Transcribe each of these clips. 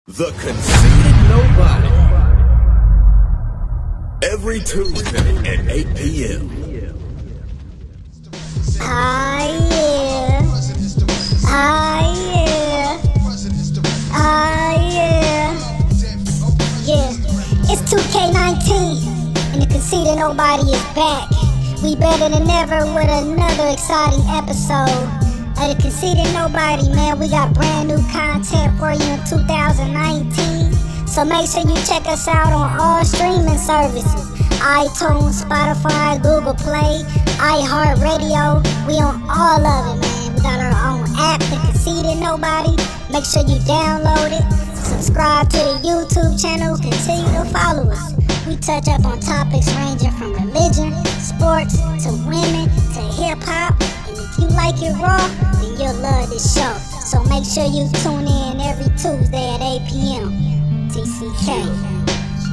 The Conceited Knowbody. Every Tuesday at 8 p.m. Ah yeah. Ah yeah. Ah yeah. Yeah. It's 2K19 and the Conceited Knowbody is back. We better than ever with another exciting episode of the Conceited Knowbody, man. We got brand new content for you in 2019. So make sure you check us out on all streaming services. iTunes, Spotify, Google Play, iHeartRadio. We on all of it, man. We got our own app, the Conceited Knowbody. Make sure you download it. Subscribe to the YouTube channel. Continue to follow us. We touch up on topics ranging from religion, sports, to women, to hip-hop. And if you like it raw, then you'll love this show. So make sure you tune in every Tuesday at 8 p.m. TCK.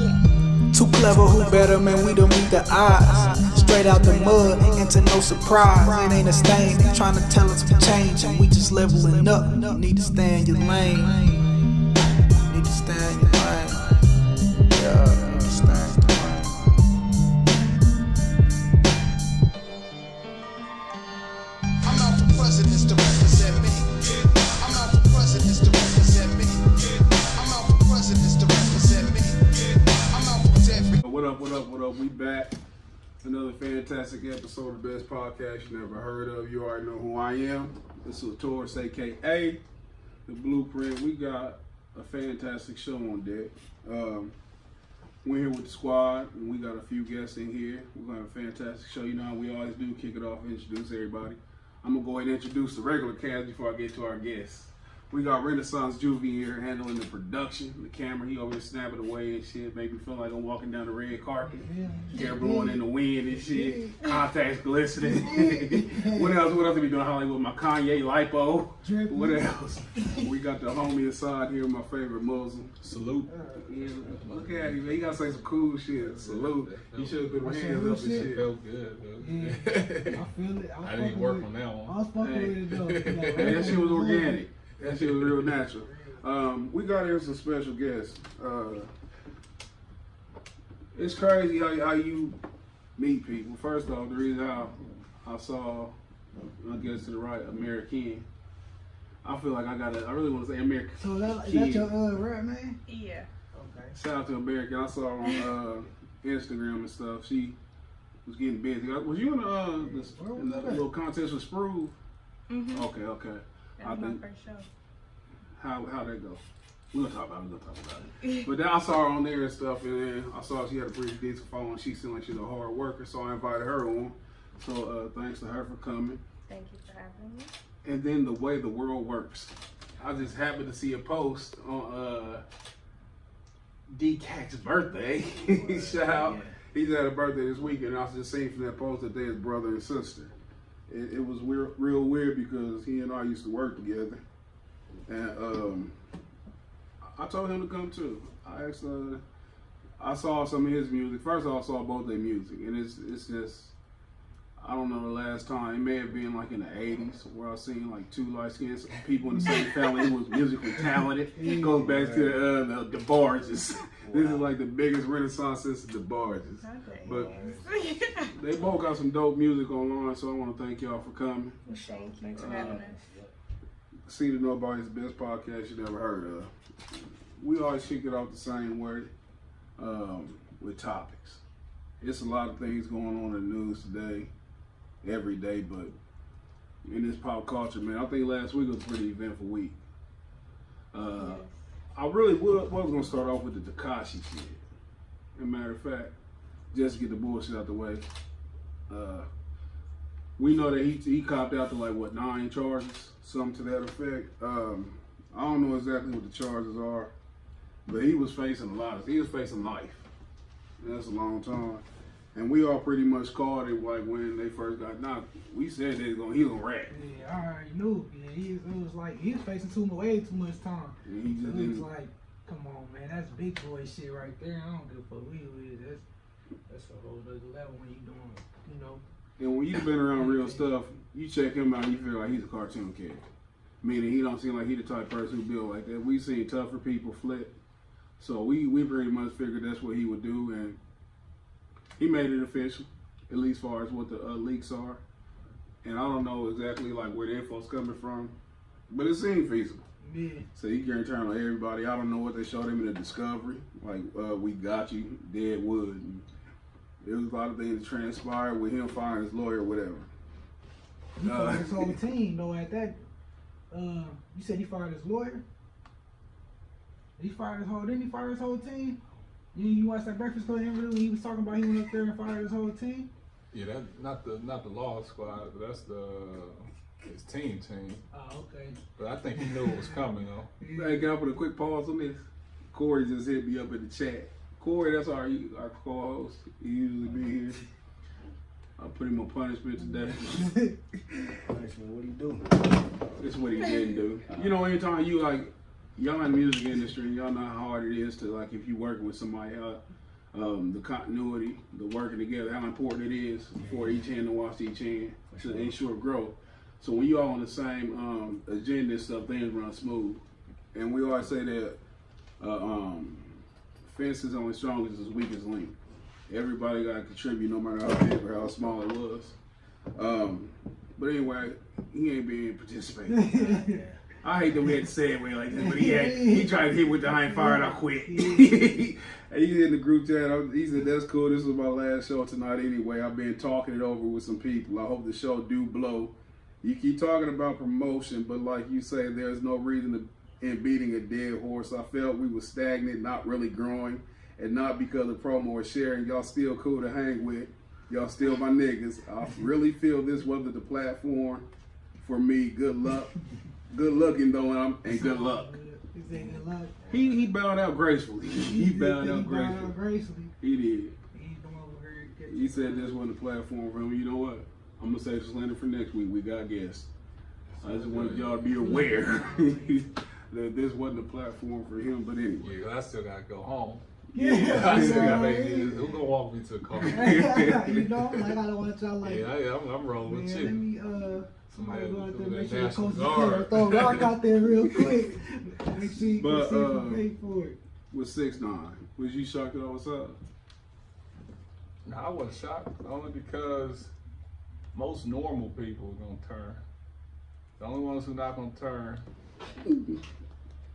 Yeah. Too clever, who better, man, we don't meet the odds. Straight out the mud, into no surprise. It ain't a stain, they trying to tell us to change. And we just leveling up, you need to stay in your lane. You need to stay in your lane. Yeah, you need to stay in your lane. I'm out for presidents to represent me. I'm out for presidents to represent me. I'm out for presidents to represent me. I'm out for every. What up? We back. Another fantastic episode of the best podcast you never heard of. You already know who I am. This is Taurus, aka The Blueprint. We got a fantastic show on deck. We're here with the squad, and we got a few guests in here. We're going to have a fantastic show. You know how we always do, kick it off and introduce everybody. I'm going to go ahead and introduce the regular cast before I get to our guests. We got Renaissance Juvie here handling the production, the camera. He over there snapping away and shit. Make me feel like I'm walking down the red carpet. Hair blowing in the wind and shit. Contacts glistening. What else we be doing? Hollywood, my Kanye lipo. What else? We got the homie inside here, my favorite Muslim. Salute. Yeah, look at him, man. He gotta say some cool shit. Salute. He should have put his hands up and shit. Felt good, Yeah, I feel it. I didn't even work on that I one. was fucking with it though. Hey, that shit was organic. That shit was real natural. We got here some special guests. It's crazy how you meet people. First off, the reason how I saw, I guess to the right, Amerikkken. I feel like I really want to say Amerikkken. So that your rap name? Yeah. Okay. Shout out to Amerikkken. I saw her on Instagram and stuff. She was getting busy. Was you in the little contest with Sprove? Mm-hmm. Okay. That was my first show. How'd that go? We're gonna talk about it. But then I saw her on there and stuff, and then I saw she had a pretty decent following. She seemed like she's a hard worker, so I invited her on. So thanks to her for coming. Thank you for having me. And then the way the world works. I just happened to see a post on D-Cac's birthday. Shout out. He's had a birthday this weekend, and I was just seeing from that post that they're his brother and sister. It was real weird because he and I used to work together. And I told him to come too. I asked, I saw some of his music. First of all, I saw both their music, and it's just, I don't know the last time. It may have been like in the 80s where I seen like two light-skinned people in the same family who was musically talented. It goes back to the Barges. This is like the biggest renaissance since the Barges. But they both got some dope music online, so I want to thank y'all for coming. Thanks for having us. Conceited Knowbody's the best podcast you never heard of. We always kick it off the same way with topics. It's a lot of things going on in the news today, every day, but in this pop culture, man, I think last week was a pretty eventful week. I really was going to start off with the Tekashi shit. As a matter of fact, just to get the bullshit out the way. We know that he copped out to like, 9 charges? Something to that effect. I don't know exactly what the charges are, but he was facing a lot. He was facing life. And that's a long time. And we all pretty much called it like when they first got knocked. We said he was gonna rap. Yeah, I already knew. Yeah, it was like he was facing way too much time. And he just It was didn't. like, come on, man, that's big boy shit right there. I don't give a fuck with it. That's a whole other level when you doing, you know. And when you've been around real stuff, you check him out, you feel like he's a cartoon character. Meaning he don't seem like he the type of person who built like that. We seen tougher people flip. So we pretty much figured that's what he would do, and he made it official, at least as far as what the leaks are. And I don't know exactly like where the info's coming from, but it seemed feasible. Yeah. So he can turn on everybody. I don't know what they showed him in the Discovery, like we got you, Deadwood. And there was a lot of things that transpired with him firing his lawyer or whatever. He fired his whole team, though, at that. You said he fired his lawyer? Didn't he fire his whole team? You watched that Breakfast Club interview when he was talking about he went up there and fired his whole team? Yeah, that's not the Law Squad, but that's his team. Oh, okay. But I think he knew it was coming though. Hey, can I put a quick pause on this? Corey just hit me up in the chat. Corey, that's our co-host. He usually be here. I put him on punishment today. Punishment, what he do? This is what he didn't do. You know, anytime you like, y'all in the music industry, y'all know how hard it is to like if you working with somebody, the continuity, the working together, how important it is for each hand to watch each hand to ensure growth. So when you all on the same agenda and stuff, things run smooth. And we always say that fence is only strong as its weakest link. Everybody got to contribute, no matter how big or how small it was. But anyway, he ain't being participating. I hate that we had to say it way like this, but he tried to hit with the I ain't fired, I quit. He's in the group chat. He said, that's cool. This was my last show tonight anyway. I've been talking it over with some people. I hope the show do blow. You keep talking about promotion, but like you say, there's no reason in beating a dead horse. I felt we were stagnant, not really growing, and not because of promo or sharing. Y'all still cool to hang with. Y'all still my niggas. I really feel this wasn't the platform for me. Good luck. Good looking though, and good luck. He said good luck. He bowed out gracefully. He bowed out gracefully. He did. He said this wasn't the platform for him. You know what? I'm gonna say slander for next week. We got guests. I just wanted y'all to be aware that this wasn't the platform for him. But anyway, Yeah, I still gotta go home. Yeah. I still gotta make it. Who gonna walk me to the car? You know, like I don't want y'all like. Yeah, I'm rolling with Man, you. let me somebody go out there, make sure the National coach is Guard. there. Throw a rock out there real quick. Make sure you But, can see if you pay for it. with 6ix9ine, was you shocked at all what's up? No, I wasn't shocked, only because most normal people are gonna turn. The only ones who not gonna turn,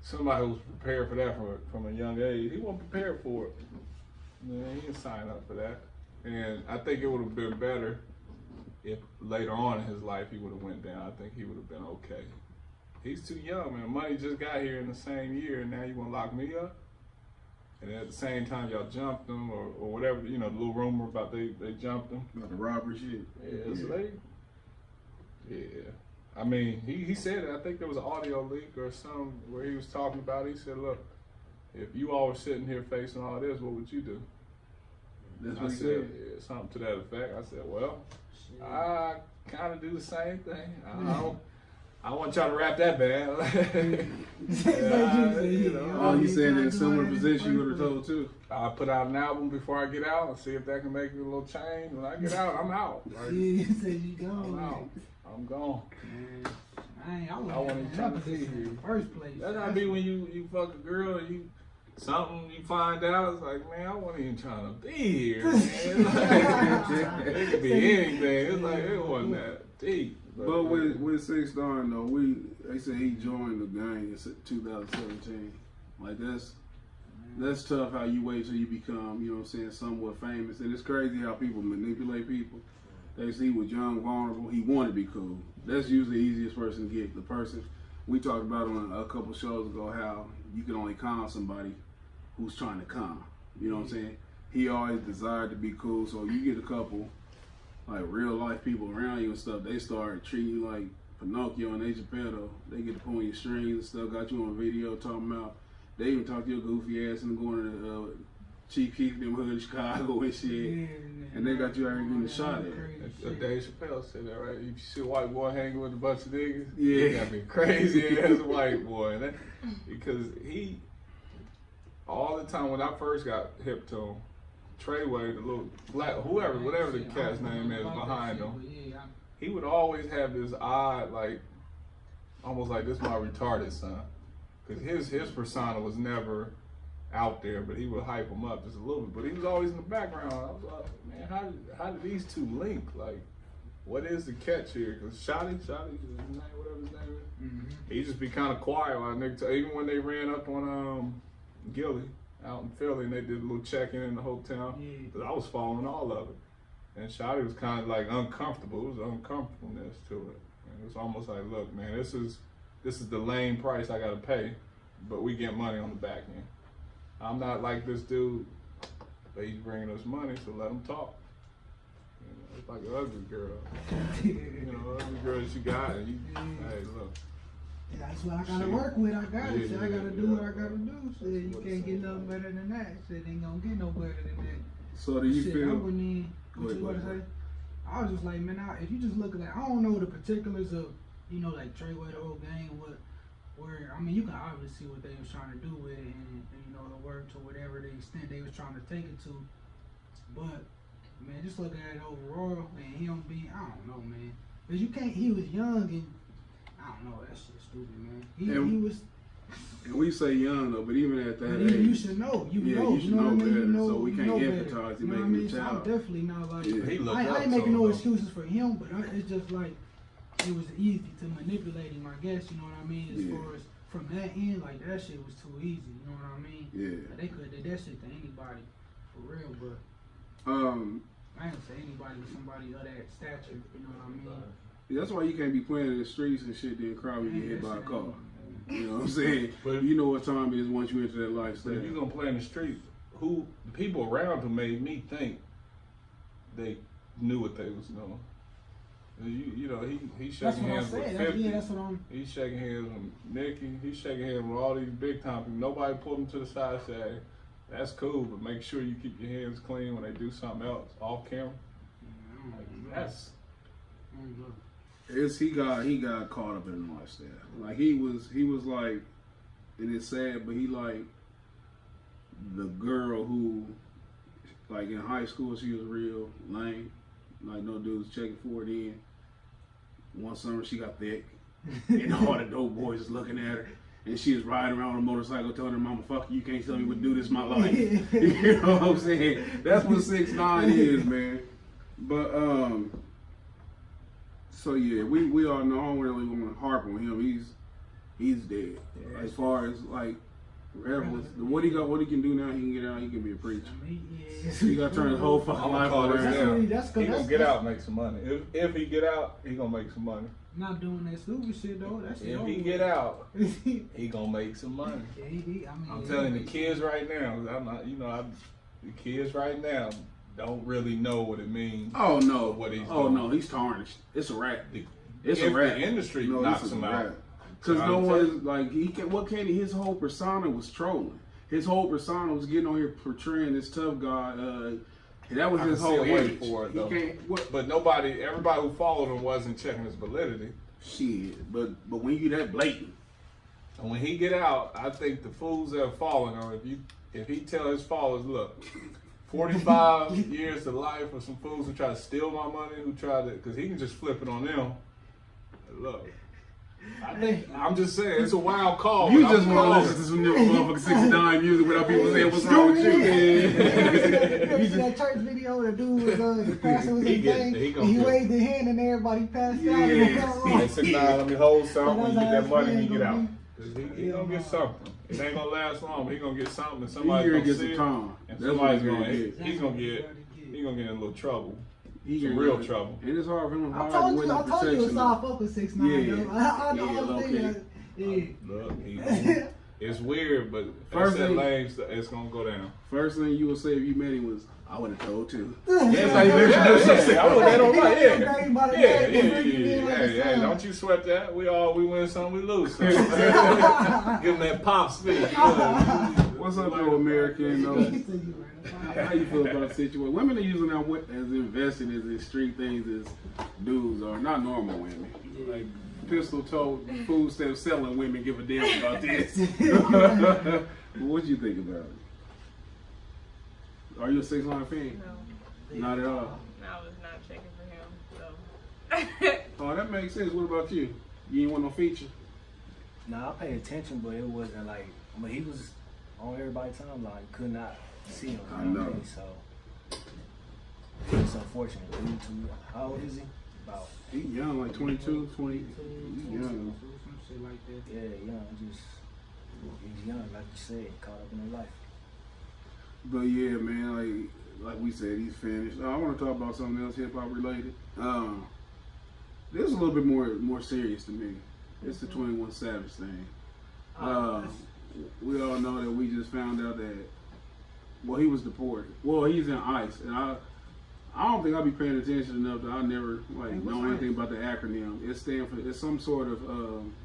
somebody who's prepared for that from a young age. He wasn't prepared for it. Man, he didn't sign up for that. And I think it would have been better if later on in his life he would have went down. I think he would have been okay. He's too young, man. Money just got here in the same year, and now you want to lock me up? And at the same time, y'all jumped him or whatever, you know, the little rumor about they jumped him. About the robbery shit. Yeah, so yeah. I mean, he said it. I think there was an audio leak or something where he was talking about it. He said, look, if you all were sitting here facing all this, what would you do? That's I what he said, said. yeah, something to that effect. I said, well, I kind of do the same thing. I want y'all to rap that bad. You know, Oh, he said in a similar position you would have told too. I put out an album before I get out and see if that can make me a little change. When I get out, I'm out. Like, Yeah, you said you I'm gone. out. I'm gone. I I wasn't wasn't trying to position see you. in the first place. That's how it be when you fuck a girl and you find out, it's like, man, I wasn't even trying to be here. Man. It could be anything. It's like it wasn't that deep. But with 6ix9ine though, they say he joined the gang in 2017. Like that's tough how you wait till you become, you know what I'm saying, somewhat famous. And it's crazy how people manipulate people. They say he was young, vulnerable, he wanted to be cool. That's usually the easiest person to get. The person we talked about on a couple shows ago how you can only con somebody who's trying to con. You know what I'm saying? He always desired to be cool, so you get a couple like real life people around you and stuff, they start treating you like Pinocchio and Geppetto. They get to pulling your strings and stuff, got you on video talking about, they even talk to your goofy ass and going to Chief Keef, them hood Chicago and shit. And they got you out here getting a shot at. Dave Chappelle said that, right? You see a white boy hanging with a bunch of niggas? Yeah. He got me crazy as a white boy. Because he, all the time when I first got hip to him, Treyway, the little black, whatever the cat's name is behind him, he would always have this odd, like, almost like this my retarded son, because his persona was never out there, but he would hype him up just a little bit. But he was always in the background. I was like, man, how did these two link? Like, what is the catch here? Because Shotty, whatever his name is, he just be kind of quiet while nigga. Even when they ran up on Gilly out in Philly and they did a little check-in in the hotel, because I was following all of it. And Shotty was kind of like uncomfortable. It was uncomfortableness to it. And it was almost like, look, man, this is the lame price I gotta pay, but we get money on the back end. I'm not like this dude, but he's bringing us money, so let him talk. You know, it's like an ugly girl. You know, ugly girl that you got, and you, hey, look. Yeah, that's what I gotta work with. I gotta do what I gotta do. Shit, you can't get nothing better than that. Shit ain't gonna get no better than that. So do you feel? I wouldn't even, what you about to say? I was just like, man, if you just look at like, I don't know the particulars of, you know, like Treyway, the whole game, where I mean, you can obviously see what they was trying to do with it, and you know, the work to whatever the extent they was trying to take it to. But man, just looking at it overall, man, I don't know, man, because you can't. He was young, and I don't know, that shit's stupid, man. He was. And we say young though, but even at that age, you should know. You know better. You know, so we can't empathize better. you know making a So I'm child. definitely not like. Yeah. I ain't making no excuses for him, but it's just like it was easy to manipulate him. I guess you know what I mean. As far as from that end, like that shit was too easy. You know what I mean? Yeah. They could have did that shit to anybody, for real. But I ain't say anybody with somebody of that stature. You know what I mean? Yeah, that's why you can't be playing in the streets and shit, then cry when you get hit by a car. You know what I'm saying? But you know what time it is once you enter that lifestyle. If you're gonna play in the street, the people around him made me think they knew what they was doing. You know, he's shaking hands with 50. That's what I'm. He's shaking hands with Nikki. He's shaking hands with all these big time people. Nobody pulled him to the side and said, hey, that's cool, but make sure you keep your hands clean when they do something else off camera. That's. He got caught up in the lifestyle. Like he was like, and it's sad, but he like the girl who, like in high school, she was real lame. Like no dudes checking for it in. One summer she got thick, and all the dope boys was looking at her, and she was riding around on a motorcycle telling her mama, "Fuck you, can't tell me what to do. This is my life." You know what I'm saying? That's what 6ix9ine is, man. But so yeah, we all know. I don't really want to harp on him. He's dead. Yeah. As far as like what he can do now, he can get out. He can be a preacher. He got to turn his whole fucking life around. He gonna get out and make some money. If he get out, he gonna make some money. Not doing that stupid shit though. That's if he get out, he gonna make some money. I'm telling the kids right now. The kids right now don't really know what it means. Oh no, what he's doing. No, he's tarnished. It's a rap. It's a rap. The industry knocks him out. Because no one is like his whole persona was trolling. His whole persona was getting on here portraying this tough guy. That was his whole image. For it, but everybody who followed him wasn't checking his validity. Shit, but when you that blatant. And when he get out, I think the fools that are following him, if he tell his followers, look, 45 years to life for some fools who try to steal my money, because he can just flip it on them. Look. I'm just saying, it's a wild call. You just want to listen to some new motherfucking 6ix9ine music without people saying what's wrong with you. You see that church video? The dude was the pastor was in gang, and he waved his hand and everybody passed out. Hey, 6ix9ine, let me hold something. When you get that money, you get out. He gonna get something. It ain't gonna last long, but he gonna get something. And somebody's gonna see it. And somebody's he's gonna get in a little trouble. Some real trouble. It is hard for him to I told you it's all fuck with 6ix9ine. I Look, it's weird, but first thing it's gonna go down. First thing you would say if you met him was, I would have told too. That's how you introduce yourself. I put that on my Hey, don't you sweat that. We win some, we lose some. Give him that pop speech. What's up, though, Amerikkken? How you feel about the situation? Women are usually not as invested in street things as dudes are. Not normal women. Like Pistol told food instead of selling women give a damn about this. What you think about it? Are you a 6ix9ine fan? No. Not at all. I was not checking for him. So. Oh, that makes sense. What about you? You ain't want no feature? Nah, I paid attention, but it wasn't like. But he was on everybody's timeline. Could not see him. I know. So it's unfortunate. How old is he? About. He young, like 22, 20. He's young. Some shit like that. Yeah, young. He's young, like you said, caught up in their life. But yeah, man, like we said, he's finished. I want to talk about something else hip hop related. This is a little bit more serious to me. It's the 21 Savage thing. We all know that we just found out that, well, he was deported. Well, he's in ICE, and I don't think I'll be paying attention enough that I never know anything about the acronym. It stands for, it's some sort of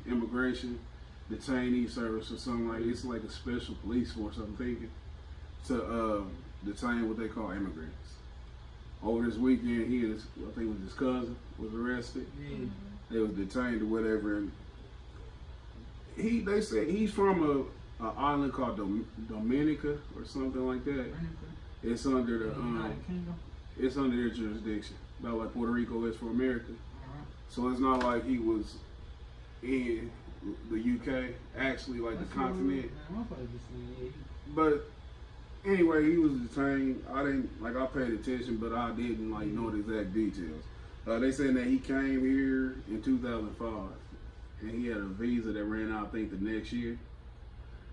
immigration detainee service or something like. It's like a special police force, I'm thinking, to detain what they call immigrants. Over this weekend, I think it was his cousin was arrested. Yeah. They was detained or whatever, and they said he's from a island called Dominica or something like that. It's under the it's under their jurisdiction, about like Puerto Rico is for America. So it's not like he was in the UK, actually, like the continent. But anyway, he was detained. I paid attention, but I didn't know the exact details. They saying that he came here in 2005, and he had a visa that ran out, I think, the next year.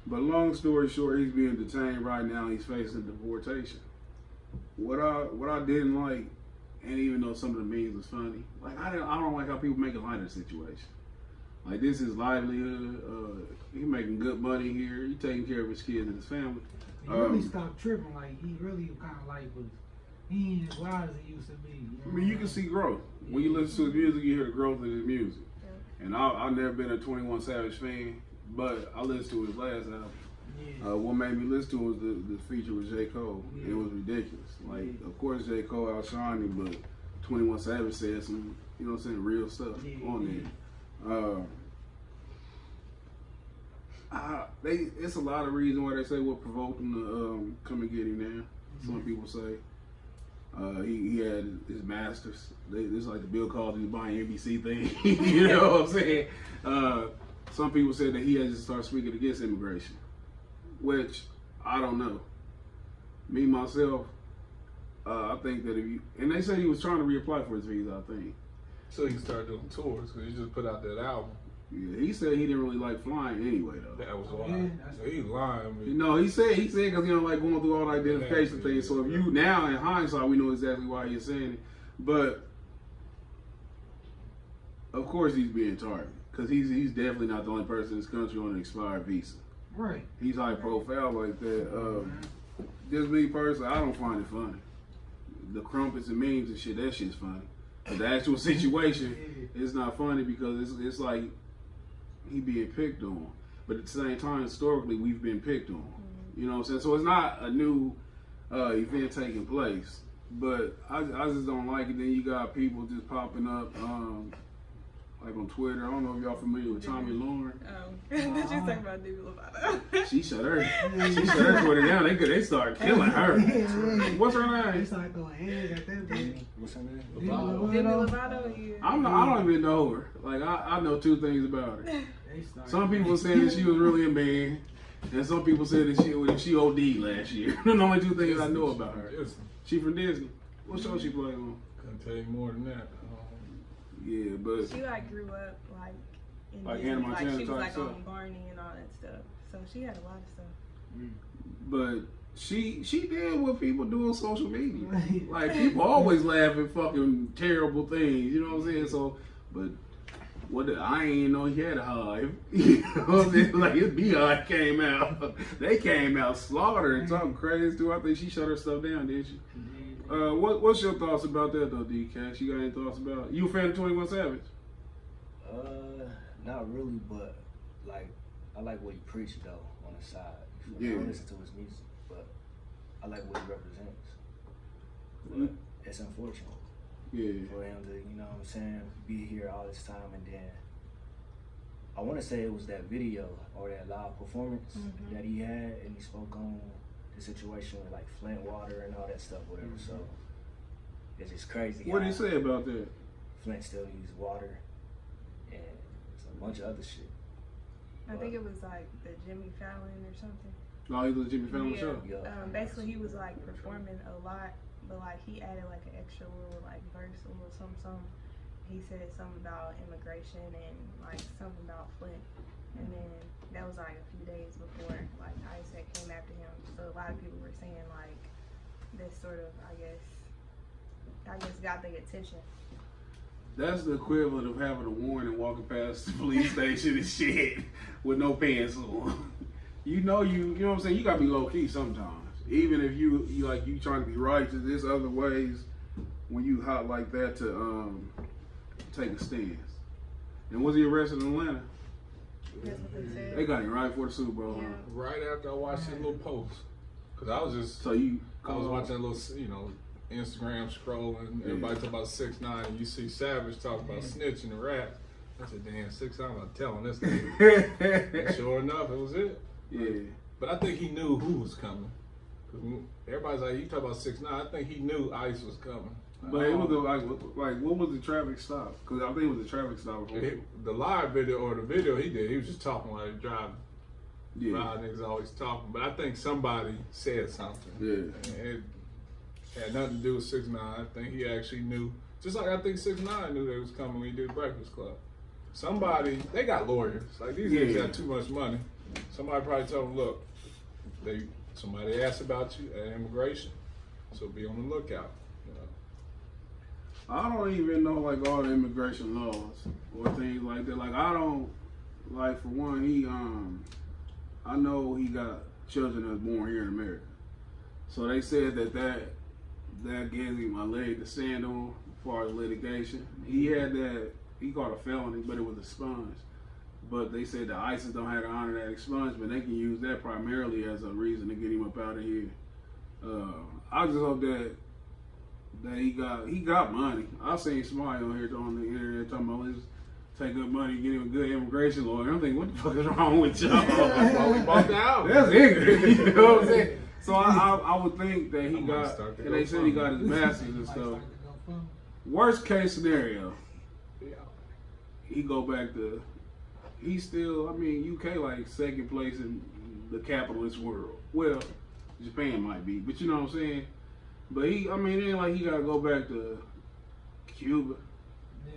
But long story short, he's being detained right now. He's facing deportation. What I didn't like, and even though some of the memes was funny, I don't like how people make a light of the situation. Like, this is livelihood. He making good money here. He taking care of his kids and his family. He really stopped tripping. Like, he really kind of he ain't as wild as he used to be. I mean, you can see growth. When you listen to his music, you hear the growth in his music. And I've never been a 21 Savage fan, but I listened to his last album. Yeah. What made me listen to it was the feature with J. Cole. Yeah. It was ridiculous. Of course, J. Cole outshined him, but 21 Savage said some, real stuff on there. It's a lot of reasons why they say what provoked him to come and get him now. Some people say he had his masters. It's like the Bill Cosby buying NBC thing. You know what I'm saying? Some people said that he had to start speaking against immigration, which I don't know. Me myself, I think that and they said he was trying to reapply for his visa, I think. So he can start doing tours because he just put out that album. Yeah, he said he didn't really like flying anyway, though. That was why. He lying. He said because he don't like going through all the identification things. So if you now in hindsight, we know exactly why he's saying it. But of course he's being targeted because he's definitely not the only person in this country on an expired visa. Right. He's high profile like that. Just me personally, I don't find it funny. The crumpets and memes and shit, that shit's funny. But the actual situation is not funny because it's like he being picked on. But at the same time, historically, we've been picked on. You know what I'm saying? So it's not a new event taking place. But I just don't like it. Then you got people just popping up, like on Twitter. I don't know if y'all familiar with Tommy Lauren. Oh, did you talk about Demi Lovato? She shut her Twitter down. They started killing her. What's her name? They started throwing hands at that bitch. What's her name? Demi Lovato, yeah. I don't even know her. Like I know two things about her. Some people said that she was really a man, and some people said that she OD'd last year. The only two things I know about her. She from Disney. What show she played on? Couldn't tell you more than that. Yeah, but she grew up in like Disney. Hannah Montana she was stuff. on Barney and all that stuff. So she had a lot of stuff. But she did what people do on social media. Like people always laugh at fucking terrible things. You know what I'm saying? So, but I ain't know he had a hive. You know what I'm saying? Like his beehive came out. They came out slaughtered and something crazy too. I think she shut her stuff down, didn't she? What's your thoughts about that though, D-Cash? You got any thoughts about it? You a fan of 21 Savage? Not really, but I like what he preached though on the side. I don't listen to his music, but I like what he represents. But it's unfortunate. Yeah. For him to, you know what I'm saying, be here all this time and then I want to say it was that video or that live performance that he had and he spoke on the situation with Flint water and all that stuff, whatever. So it's just crazy. What did he say about that? Flint still uses water and it's a bunch of other shit. I think it was like the Jimmy Fallon or something. Oh, he was a Jimmy Fallon show. Yeah. Basically, he was like performing a lot, but like he added like an extra little like verse, a little something. He said something about immigration and like something about Flint, and then that was like a few days before like ICE came after him. So a lot of people were saying like this sort of I guess got their attention. That's the equivalent of having a warrant and walking past the police station and shit with no pants on. You know what I'm saying? You gotta be low key sometimes. Even if you trying to be righteous, there's other ways when you hot like that to take a stance. And was he arrested in Atlanta? That's what they said. They got him right for the Super Bowl. Yeah. Huh? Right after I watched his little post, cause I was just So you, I was watching a little Instagram scrolling. Everybody talking about 6ix9ine, and you see Savage talk about snitching and rap. I said, damn, 6ix9ine, I'm telling this nigga. And sure enough, it was it. Yeah. But I think he knew who was coming. Cause everybody's like, you talk about 6ix9ine. I think he knew ICE was coming. But it was like what was the traffic stop? Because I think it was a traffic stop. The live video or the video he did, he was just talking while he was driving. Yeah. Loud niggas always talking, but I think somebody said something. Yeah. And it had nothing to do with 6ix9ine. I think he actually knew, just like I think 6ix9ine knew they was coming when he did Breakfast Club. Somebody, they got lawyers. Like these niggas got too much money. Somebody probably told them, look, somebody asked about you at immigration, so be on the lookout. I don't even know like all the immigration laws or things like that. Like I don't like for one I know he got children that's born here in America. So they said that gives him a leg to stand on as far as litigation. He got a felony, but it was expunged. But they said the ISIS don't have to honor that expungement. They can use that primarily as a reason to get him up out of here. I just hope that he got money. I seen somebody on here on the internet talking about let's take good money, get him a good immigration lawyer. I'm thinking, what the fuck is wrong with y'all? Well, we bought the album. That's ignorant. You know what I'm saying? So I would think that he got, and they said he got his masters and stuff. Worst case scenario, he go back to, he's still, UK like second place in the capitalist world. Well, Japan might be, but you know what I'm saying? But it ain't like he gotta go back to Cuba.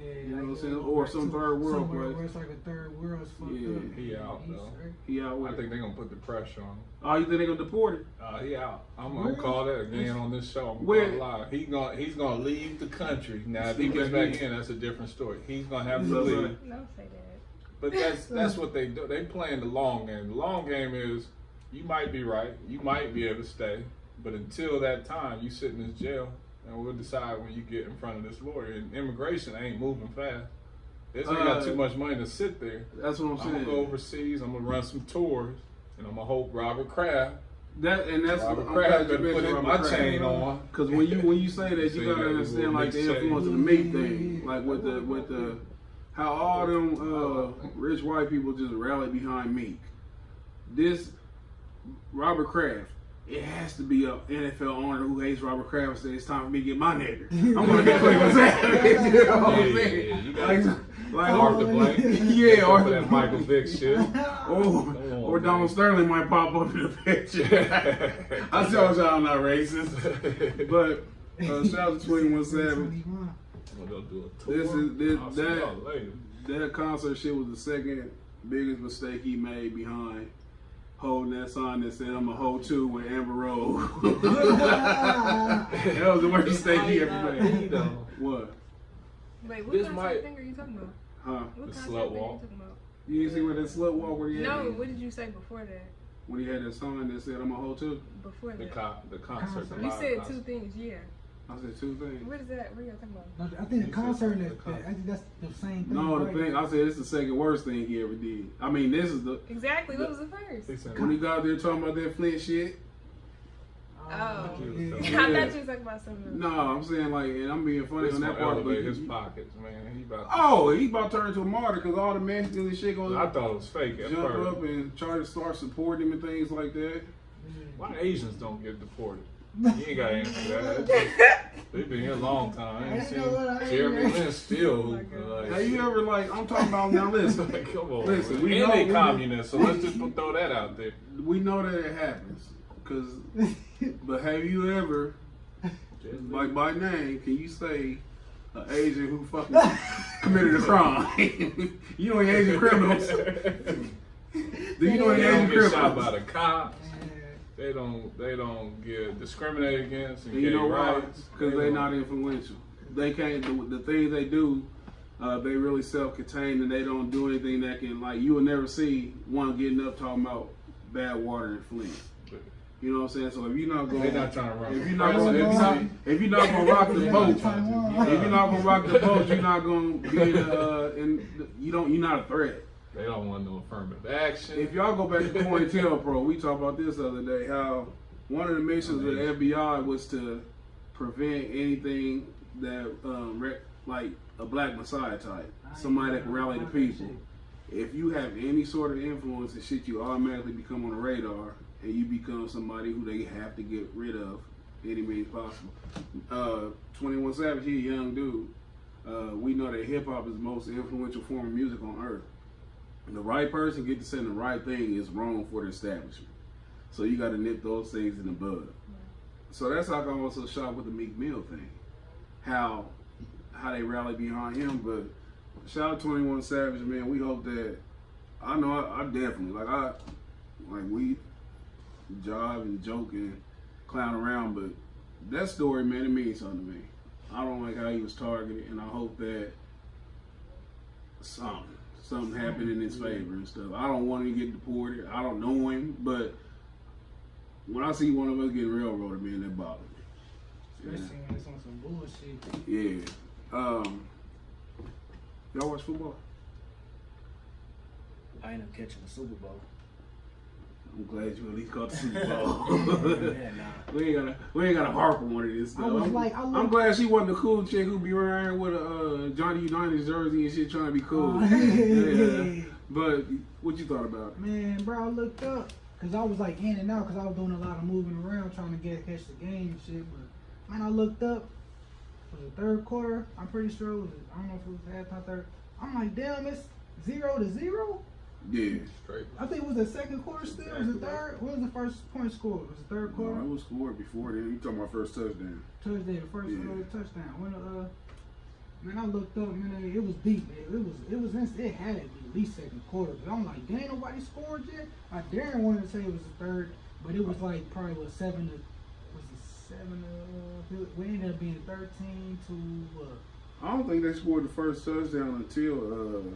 Yeah, you know what I'm saying? Or some third world place. Where it's like a third world's fucked up. He out though. He out with I think they're gonna put the pressure on him. Oh, you think they're gonna deport him? He out. I'm gonna call that again on this show. I'm Where- gonna lie. He's gonna leave the country. Now if he gets back in, that's a different story. He's gonna have to leave. Don't say that. But that's what they do. They playing the long game. The long game is you might be right, you might be able to stay, but until that time, you sit in this jail, and we'll decide when you get in front of this lawyer. And immigration ain't moving fast. They ain't got too much money to sit there. That's what I'm saying. I'm gonna go overseas. I'm gonna run some tours, and I'm gonna hope Robert Kraft. That's Robert Kraft better put my chain on. Because when you say that, you gotta understand like the influence of the meat thing, like with the how all them rich white people just rally behind Meek. This Robert Kraft, it has to be a NFL owner who hates Robert Kraft and says it's time for me to get my nigger. I'm gonna get play what's happening. You know what I'm saying? You got Arthur Blank. Yeah, Arthur that Michael Vick shit. Or Donald Sterling might pop up in the picture. I tell y'all I'm not racist. But shout out to 21 Savage. That concert shit was the second biggest mistake he made behind holding that sign that said I'm a hoe too with Amber Rose. That was the worst mistake he ever made. What? Wait, what This concert might- thing are you talking about? Huh? What The concert slut thing are walk. you talking about? You didn't see where that slut walk where he had No, what did you say before that? when he had that sign that said I'm a hoe too? Before The that. concert. the You live said concert. two things, yeah. I said two things. What is that? What are y'all talking about? I think the concert is, I think that's the same thing. No, the right? thing I said it's the second worst thing he ever did. This is the Exactly. What was the first? He said, when he got out there talking about that Flint shit. Oh. Yeah. I thought you was talking about something else. No, I'm saying like, and I'm being funny This on that gonna part. elevate But his pockets, man. He about. he about to turn into a martyr because all the Mexicans and shit I gonna thought it was fake at jump first. up and try to start supporting him and things like that. Why Asians don't get deported? You ain't gotta answer that. They've been here a long time. I ain't seen Jeremy Lin still. Like, Have you ever I'm talking about now? Listen, come on. Listen, we know they communists, so let's just throw that out there. We know that it happens, but have you ever, like by name, can you say an Asian who fucking committed a crime? You know any Asian criminals? Do you know any Asian They don't get shot criminals? by the cops. They don't get discriminated against and And you gay know why? rights. Because they're not influential. They can't do the things they do. They really self-contained, and they don't do anything that can you will never see one getting up talking about bad water in Flint. You know what I'm saying? So if you're not going, They're not trying to run. if you're not going to rock the boat, if you're not going to rock the boat, you're not going to be you're not a threat. They don't want no affirmative action. If y'all go back to COINTELPRO, we talked about this the other day, how one of the missions of the FBI was to prevent anything that, like a Black Messiah type, somebody that can rally the people. If you have any sort of influence and shit, you automatically become on the radar, and you become somebody who they have to get rid of any means possible. 21 Savage, he a young dude. We know that hip hop is the most influential form of music on earth. The right person get to saying the right thing is wrong for the establishment. So you got to nip those things in the bud. So that's how I got also shocked with the Meek Mill thing, how they rallied behind him. But shout out 21 Savage, man. We hope that I definitely we jive and joke and clown around, but that story, man, it means something to me. I don't like how he was targeted, and I hope that something happened in his favor and stuff. I don't want him to get deported. I don't know him, but when I see one of us getting railroaded, man, that bothers me. Especially when it's on some bullshit. Yeah. Y'all watch football? I ended up catching the Super Bowl. I'm glad you at least caught the Super Bowl. Yeah, nah. We ain't gotta harp on one of this stuff. I'm glad she wasn't the cool chick who be around with a Johnny Unitas jersey and shit trying to be cool. Yeah. But what you thought about it? Man, bro, I looked up because I was in and out because I was doing a lot of moving around trying to catch the game and shit. But man, I looked up. It was the third quarter. I'm pretty sure it was. I don't know if it was halftime third. I'm like, damn, it's 0-0. Yeah. Straight. I think it was the second quarter still. Exactly. Was the third? What was the first point scored? Was the third quarter? No, it was scored before then. You talking about first touchdown? Tuesday, the first touchdown. When man, I looked up, man, it was deep, man. It had to be at least second quarter. But I'm like, dang, nobody scored yet. I daring wanted to say it was the third, but it was probably what 7 to. Was it 7 to? We ended up being 13 to. I don't think they scored the first touchdown until the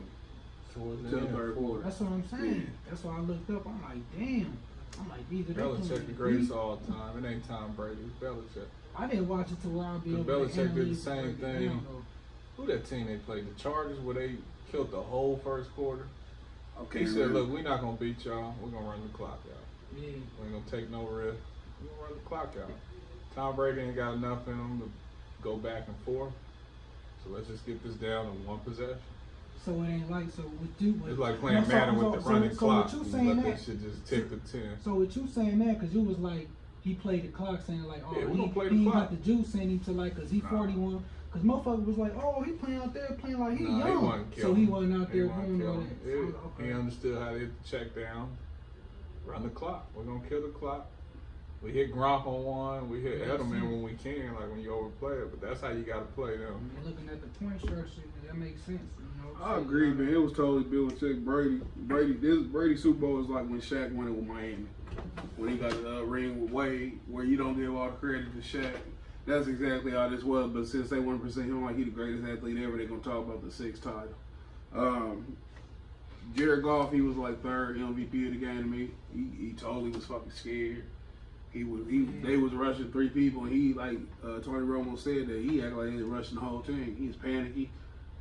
third quarter. That's what I'm saying. Yeah. That's why I looked up. I'm like, damn. I'm like, these are Belichick the greatest of all time. It ain't Tom Brady. It's Belichick. I didn't watch it till where I'll be able to Belichick did the same thing. Who that team they played? The Chargers, where they killed the whole first quarter. Okay. He said, look, we're not going to beat y'all. We're going to run the clock out. Yeah. We ain't going to take no risk. We're going to run the clock out. Tom Brady ain't got enough in him to go back and forth. So let's just get this down in one possession. So it ain't it's like playing Madden with the running clock. So what you saying that should just tick the 10. So what you saying that? Because you was like, he played the clock, saying like, oh, he got the juice in him to because he 41. Because motherfucker was like, oh, he playing out there playing like he young. So he wasn't out there doing all that. He understood how to hit the check down, run the clock. We're gonna kill the clock. We hit Gronk on one. We hit Edelman when we can, like when you overplay it. But that's how you got to play them. Looking at the point structure, that makes sense. I agree, man. It was totally Belichick. Brady Super Bowl is like when Shaq won it with Miami. When he got the ring with Wade, where you don't give all the credit to Shaq. That's exactly how this was. But since they 1% him like he the greatest athlete ever, they're gonna talk about the 6th title. Jared Goff, he was like 3rd MVP of the game to me. He totally was fucking scared. They was rushing 3 people, and he Tony Romo said that he acted like they was rushing the whole team. He was panicky.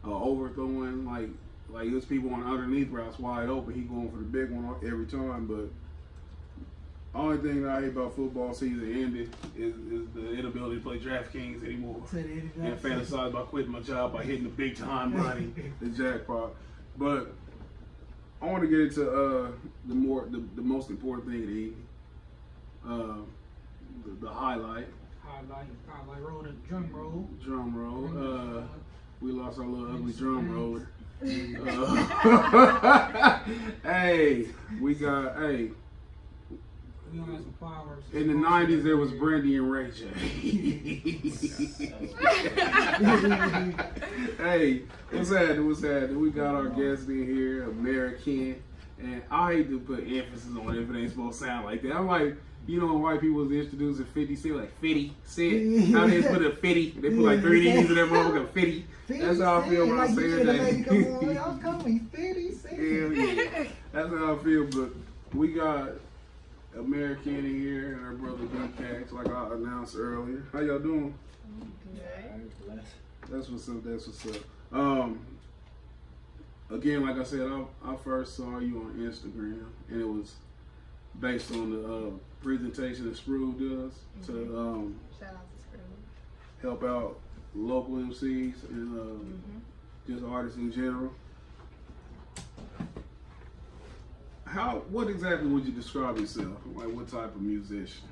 Overthrowing, like there's people on underneath routes wide open. He going for the big one every time. But only thing that I hate about football season ended is the inability to play DraftKings anymore and fantasize about quitting my job by hitting the big time money, the jackpot. But I want to get into the most important thing of the evening. The the highlight. Highlight roll, the drum roll. Drum roll. We lost our little ugly drum roller. Hey, we gonna have some flowers. In the 90s, there was Brandy and Ray J. Hey, what's happening? We got our guest in here, Amerikkken. And I hate to put emphasis on it if it ain't supposed to sound like that. I'm like, you know when white people was introducing 50 Cent, like 50 Cent? How they put a 50? They put like 3 D's in that motherfucker, 50. That's how I feel when I say that. Y'all call me 50 Cent. Yeah. That's how I feel, but we got Amerikkken in here and her brother D-Cax, like I announced earlier. How y'all doing? Bless. That's what's up. Again, like I said, I first saw you on Instagram, and it was based on the presentation that Screw does to Shout out to Screw. help out local MCs and just artists in general. What exactly would you describe yourself? Like, what type of musician?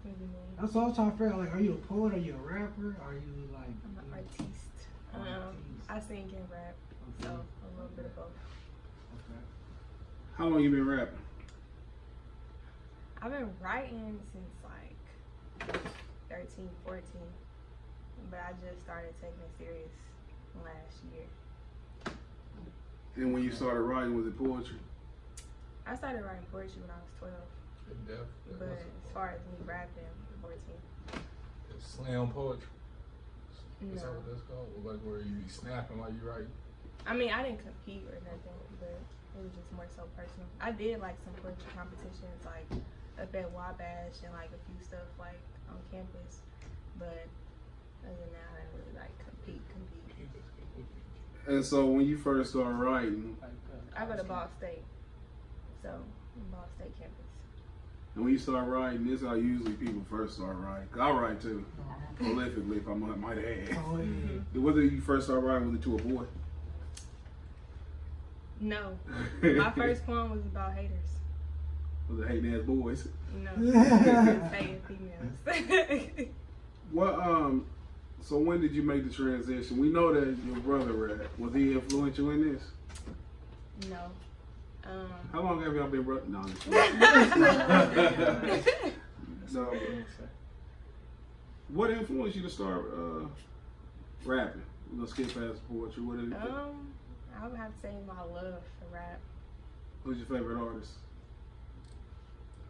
What do you mean? That's all I'm trying to figure out. Like, are you a poet? Are you a rapper? Are you like? I'm an artiste. I sing and rap, so a little bit of both. Okay. How long you been rapping? I've been writing since like 13, 14, but I just started taking it serious last year. And when you started writing, was it poetry? I started writing poetry when I was 12, but as far as me rapping, 14. Slam poetry. Is that No. what that's called? Like where you be snapping while you write? I mean, I didn't compete or nothing, but it was just more so personal. I did like some poetry competitions, like up at Wabash and like a few stuff like on campus, but other than that, I didn't really like compete. And so when you first started writing, I go to Ball State, so Ball State campus. and when you start writing, this is how usually people first start writing. 'Cause I write too, prolifically, if I might add. Oh, yeah. Was it you first started writing, was it to a boy? No, my first poem was about haters. Was it hating ass boys? No, hating females. What so when did you make the transition? We know that your brother rap. Was he influential in this? No. How long have y'all been rapping? No, I'm just kidding. No. What influenced you to start rapping? We're gonna skip past poetry. What did it I would have to say my love for rap. Who's your favorite artist?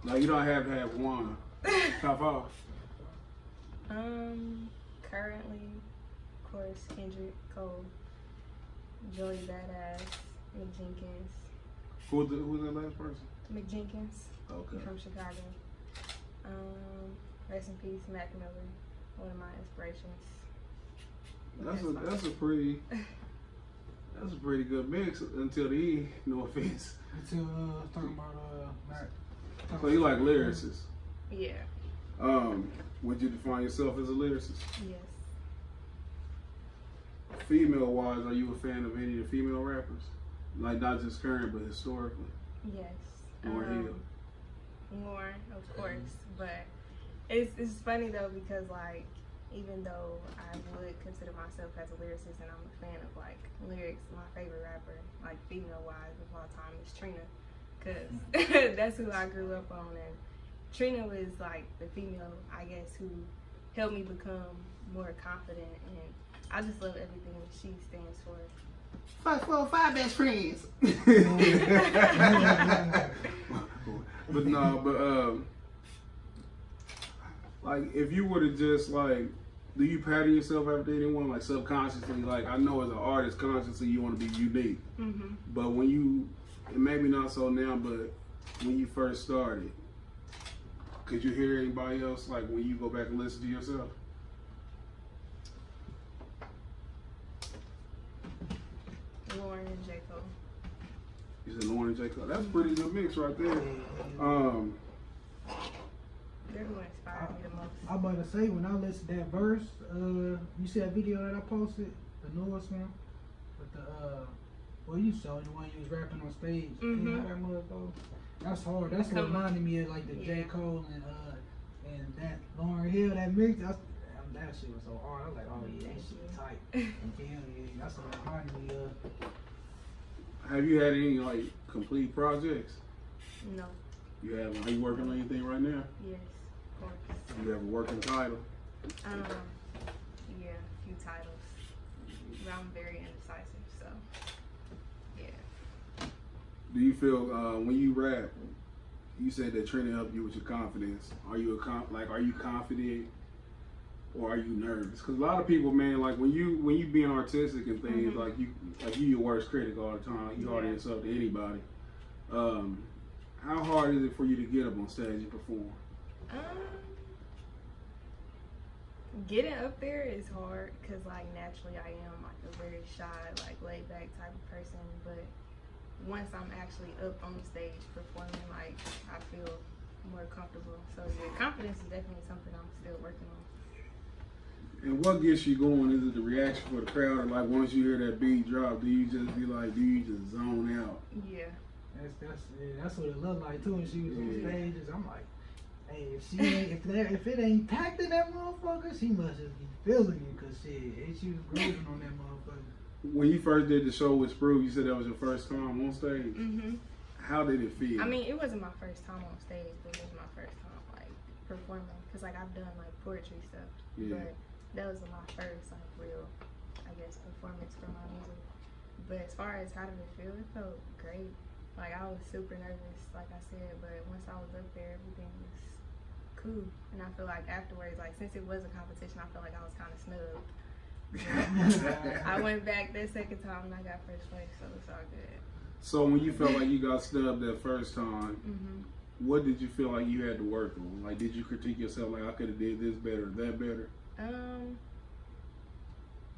Like, you don't have to have one. Top off. Currently, of course, Kendrick, Cole, Joey Badass, McJenkins. Who was that last person? McJenkins. Okay. He's from Chicago. Rest in peace, Mac Miller, one of my inspirations. That's a pretty good mix until the end. No offense. Until talking about Mac. So you like lyricists? Yeah. Would you define yourself as a lyricist? Yes. Female wise, are you a fan of any of the female rappers? Like not just current, but historically. Yes. Lauryn Hill. More, of course, but it's funny though because like even though I would consider myself as a lyricist and I'm a fan of like lyrics, my favorite rapper, like female wise of all time, is Trina, cause that's who I grew up on, and Trina was like the female, I guess, who helped me become more confident, and I just love everything that she stands for. 5 best friends. Like if you were to just like, do you pattern yourself after anyone like subconsciously? Like I know as an artist, consciously you want to be unique, but when you, and maybe not so now, but when you first started, could you hear anybody else like when you go back and listen to yourself? Lauren and J. Cole. You said Lauren and J. Cole. That's a pretty good mix right there. They're who inspired me the most. I'm about to say, when I listened to that verse, you see that video that I posted, the newest one, with the Well, you saw the one you was rapping on stage. Mhm. You know that motherfucker? That's hard. That's what reminded me of like the J. Cole and that Lauryn Hill, that mix. That shit was so hard. I was like, oh yeah, that shit tight. Yeah, that's what reminded me of. Have you had any like complete projects? No. You have? Are you working on anything right now? Yes, of course. You have a working title? Yeah, a few titles. But I'm very indecisive, so yeah. Do you feel when you rap? You said that training helped you with your confidence. Are you are you confident, or are you nervous? Because a lot of people, man, like when you being artistic and things, like you your worst critic all the time. You hard to insult to anybody. How hard is it for you to get up on stage and perform? Getting up there is hard because like naturally I am like a very shy, like laid back type of person, but once I'm actually up on the stage performing, like I feel more comfortable. So yeah, confidence is definitely something I'm still working on. And what gets you going? Is it the reaction for the crowd, or like once you hear that beat drop, do you just zone out? Yeah. That's what it looked like too when she was on stage. I'm like, hey, if it ain't packed in that motherfucker, she must just be feeling it, cause she was grooving on that motherfucker. When you first did the show with Sprue, you said that was your first time on stage. How did it feel? I mean, it wasn't my first time on stage, but it was my first time like performing, cause like I've done like poetry stuff, but that was my first like real, I guess, performance for my music. But as far as how did it feel, it felt great. Like I was super nervous, like I said, but once I was up there, everything was cool. And I feel like afterwards, like since it was a competition, I felt like I was kind of snubbed. I went back that second time and I got first place, so it's all good. So when you felt like you got snubbed that first time, what did you feel like you had to work on? Like, did you critique yourself like I could have did this better, that better?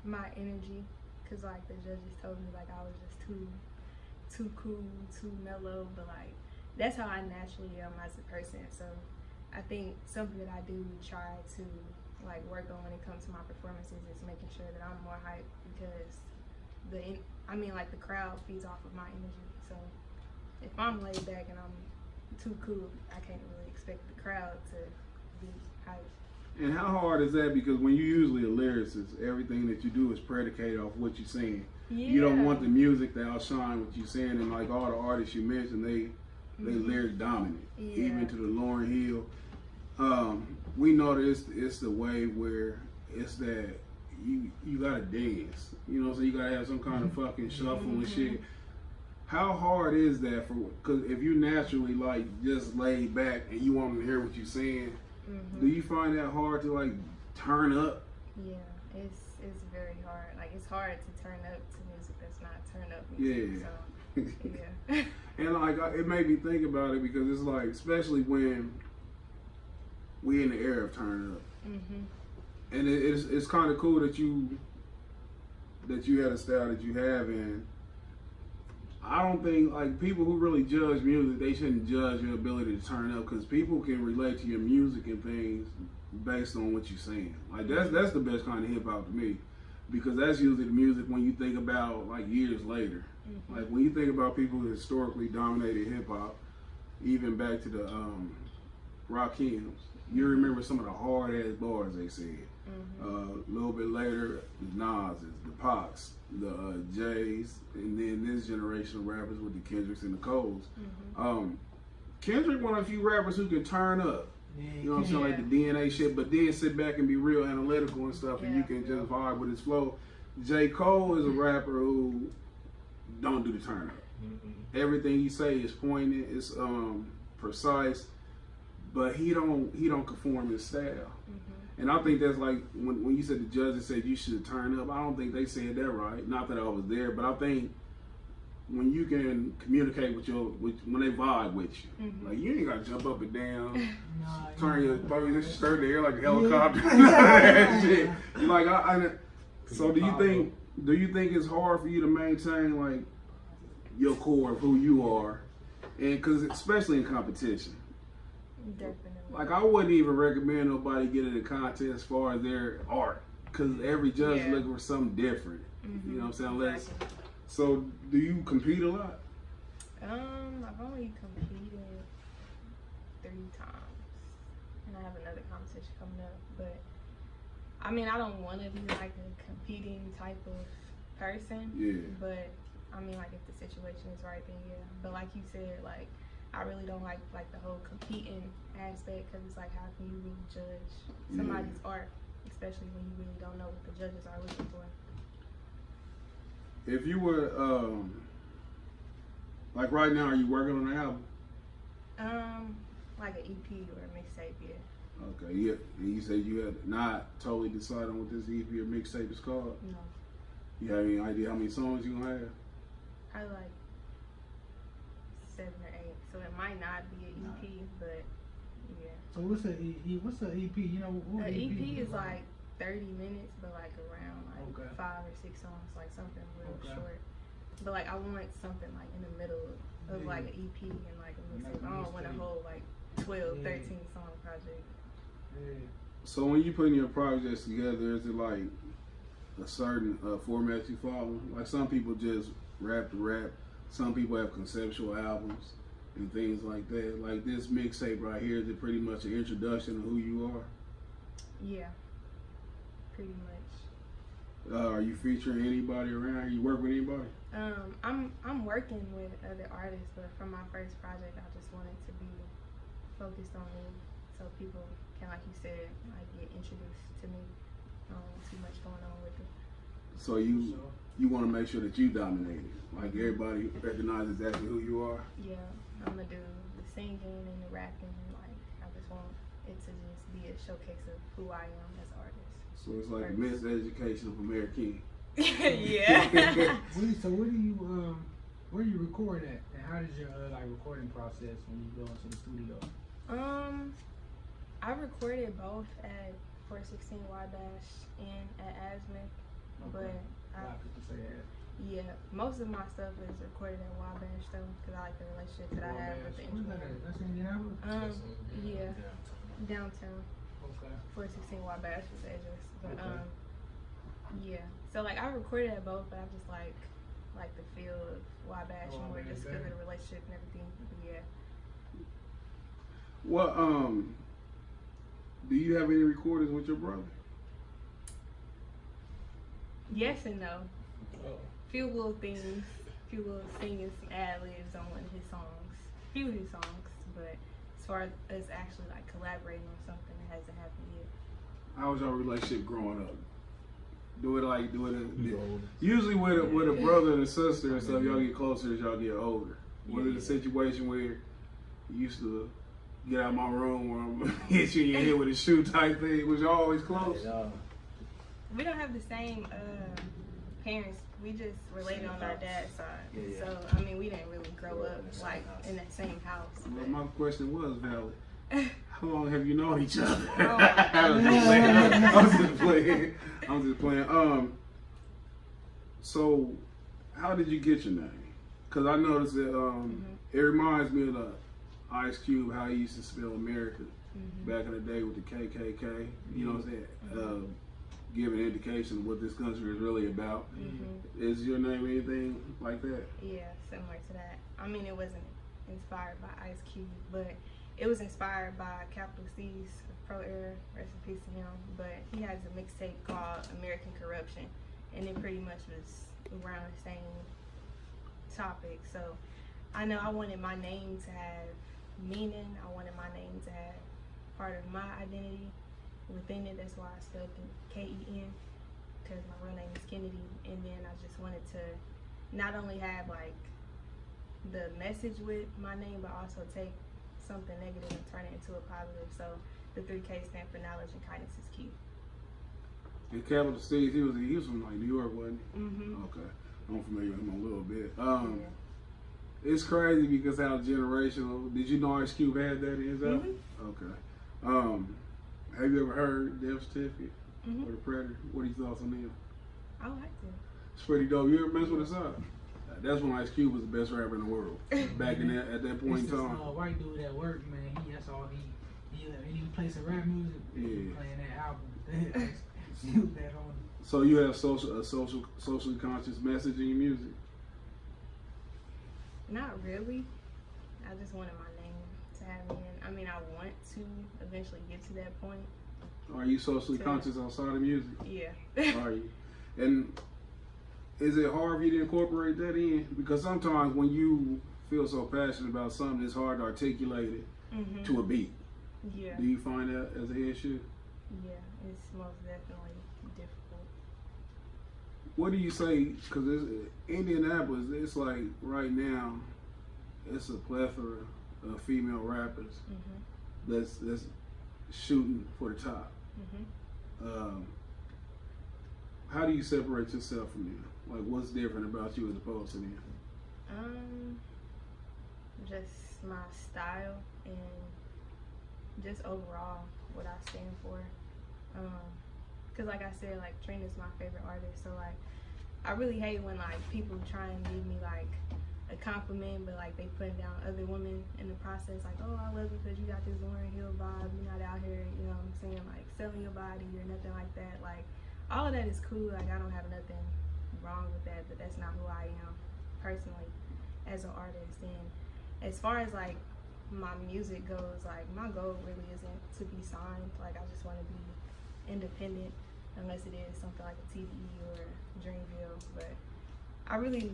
My energy, cause like the judges told me like I was just too cool, too mellow, but like that's how I naturally am as a person. So I think something that I do try to like work on when it comes to my performances is making sure that I'm more hyped, because the crowd feeds off of my energy. So if I'm laid back and I'm too cool, I can't really expect the crowd to be hyped. And how hard is that? Because when you're usually a lyricist, everything that you do is predicated off what you're saying. Yeah. You don't want the music to outshine what you're saying. And like all the artists you mentioned, they lyric dominant, even to the Lauryn Hill. We know that it's the way where it's that you gotta dance. You know, so you gotta have some kind of fucking shuffle and shit. How hard is that because if you naturally like just laid back and you want them to hear what you're saying, do you find that hard to like turn up? Yeah, it's very hard. Like it's hard to turn up to music that's not turn up music. Yeah. So, yeah. And like it made me think about it because it's like, especially when we in the era of turn up, and it's kind of cool that you had a style that you have, and I don't think like people who really judge music, they shouldn't judge your ability to turn up, because people can relate to your music and things based on what you're saying. Like that's the best kind of hip hop to me, because that's usually the music when you think about like years later. Like when you think about people who historically dominated hip hop, even back to the Rakim, you remember some of the hard ass bars they said. A little bit later, the Nas's, the Pacs, the Jays, and then this generation of rappers with the Kendricks and the Coles. Kendrick one of the few rappers who can turn up. You know what I'm saying? Like the DNA shit, but then sit back and be real analytical and stuff, and you can just vibe with his flow. J. Cole is a rapper who don't do the turn up. Everything he say is poignant, it's precise, but he don't conform his style. And I think that's like when you said the judges said you should turn up, I don't think they said that right. Not that I was there, but I think when you can communicate with when they vibe with you, like you ain't gotta jump up and down, turn your shirt in the air like a helicopter. Shit. Like so do you think it's hard for you to maintain like your core of who you are, and because especially in competition? Definitely. Like I wouldn't even recommend nobody get in a contest as far as their art, because every judge is looking for something different. You know what I'm saying? So, do you compete a lot? I've only competed 3 times, and I have another competition coming up. But I mean, I don't want to be like a competing type of person. Yeah. But I mean, like if the situation is right, then yeah. But like you said, like I really don't like the whole competing aspect, because it's like, how can you really judge somebody's art, especially when you really don't know what the judges are looking for. If you were, like right now, are you working on an album? Like an EP or a mixtape, yeah. Okay, yeah. And you said you had not totally decided on what this EP or mixtape is called? No. You have any idea how many songs you gonna have? Probably like 7 or 8. So it might not be an EP, but yeah. So what's a EP? You know, what An EP is about? like 30 minutes, but like around like Okay. 5 or 6 songs, like something real Okay. short. But like I want something like in the middle of Yeah. like an EP and like a Like mixtape. a I don't want a mixtape. whole like 12, Yeah. 13 song project. Yeah. So when you putting your projects together, is it like a certain format you follow? Like some people just rap to rap. Some people have conceptual albums and things like that. Like this mixtape right here, is it pretty much an introduction to who you are? Yeah, pretty much. Are you featuring anybody around? You work with anybody? I'm working with other artists, but for my first project, I just wanted to be focused on me, so people can, like you said, like get introduced to me. Too much going on with it. So you want to make sure that you dominate it, like everybody recognizes exactly who you are. Yeah, I'm gonna do the singing and the rapping, and like I just want it to just be a showcase of who I am as an artist. So it's like the miseducation of Amerikkken. Yeah. So where do you record at, and how does your like recording process when you go into the studio? I recorded both at 416 Wabash and at Asmith, but A lot of people say that. yeah, most of my stuff is recorded at Wabash though, because I like the relationship that I have with the Where's that engineer. at? That's in Indianapolis? Yeah, downtown. Okay. 416 Wabash is the address, but Okay. yeah. So like I recorded at both, but I just like the feel of Wabash more Wabash just because of better. the relationship and everything. But yeah. Well, do you have any recordings with your brother? Yes and no. Oh. Few little things, few little singing some ad-libs on one of his songs. Few of his songs, but as far as us actually like collaborating on something, it hasn't happened yet. How was your relationship growing up? Do it. You older. Usually with a brother and a sister and stuff, y'all get closer as y'all get older. Was it a situation where you used to get out of my room or I'm hit you in your head with a shoe type thing? Was y'all always close? We don't have the same parents. We just related on our dad's side. Yeah. So I mean, we didn't really grow up like in that same house. Well, my question was valid. How long have you known each other? Oh. I'm just playing. So, how did you get your name? Because I noticed that it reminds me of the Ice Cube, how he used to spell America back in the day with the KKK. You know what I'm saying? Giving an indication of what this country is really about. Is your name anything like that? Yeah, similar to that. I mean, it wasn't inspired by Ice Cube, but it was inspired by Capital C's Pro Era, rest in peace to him. But he has a mixtape called American Corruption, and it pretty much was around the same topic. So I know I wanted my name to have meaning. I wanted my name to have part of my identity within it. That's why I spelled it K-E-N, because my real name is Kennedy. And then I just wanted to not only have like the message with my name, but also take something negative and turn it into a positive. So the 3K stand for knowledge and kindness is key. In Capital Cities, he was from like New York, wasn't he? Okay, I'm familiar with him a little bit. It's crazy because how generational. Did you know Ice Cube had that in his album? Okay. Have you ever heard Death Certificate or The Predator? What are your thoughts on them? I liked it. It's pretty dope. You ever mess with us up? That's when Ice Cube was the best rapper in the world. Back in that at that point in time. White dude at work, man. That's all he any place of rap music. He playing that album. That on. So you have socially conscious message in your music? Not really. I just wanted my name to have me in. I mean, I want to eventually get to that point. Are you socially conscious outside of music? Yeah. Are you? And is it hard for you to incorporate that in? Because sometimes when you feel so passionate about something, it's hard to articulate it to a beat. Yeah. Do you find that as an issue? Yeah, it's most definitely difficult. What do you say? Because Indianapolis, it's like right now, it's a plethora of female rappers that's shooting for the top. How do you separate yourself from them? Like, what's different about you as opposed to them? Just my style and just overall what I stand for. Cause like I said, like Trina's my favorite artist, so like I really hate when like people try and give me like a compliment, but like they put down other women in the process. Like, oh, I love you because you got this Lauryn Hill vibe. You're not out here, you know what I'm saying, like selling your body or nothing like that. Like all of that is cool. Like I don't have nothing wrong with that, but that's not who I am personally as an artist. And as far as like my music goes, like my goal really isn't to be signed. Like I just want to be independent, unless it is something like a TDE or Dreamville. But I really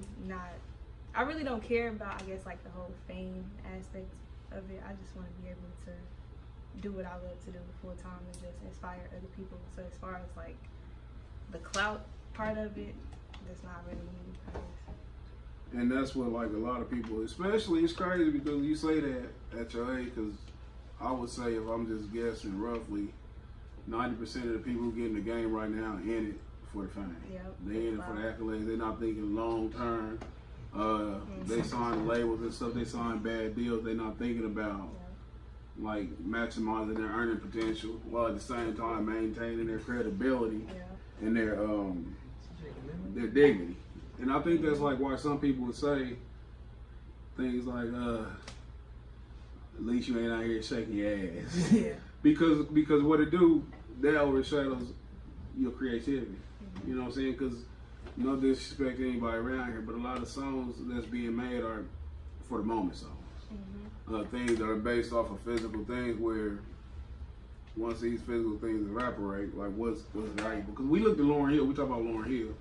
don't care about, I guess, like the whole fame aspect of it. I just want to be able to do what I love to do full time and just inspire other people. So as far as like the clout part of it, that's not really me, I guess. And that's what like a lot of people, especially, it's crazy because you say that at your age, because I would say, if I'm just guessing roughly, 90% of the people who get in the game right now are in it for the fame. Yep. They in it for the accolades. They're not thinking long term. They sign labels and stuff. They sign bad deals. They're not thinking about like maximizing their earning potential while at the same time maintaining their credibility and their dignity. And I think that's like why some people would say things like, at least you ain't out here shaking your ass. Yeah. Because what it do, that overshadows your creativity. You know what I'm saying? Because no disrespect to anybody around here, but a lot of songs that's being made are for the moment songs. Things that are based off of physical things where once these physical things evaporate, like what's valuable? Because we looked at Lauryn Hill, we talk about Lauryn Hill.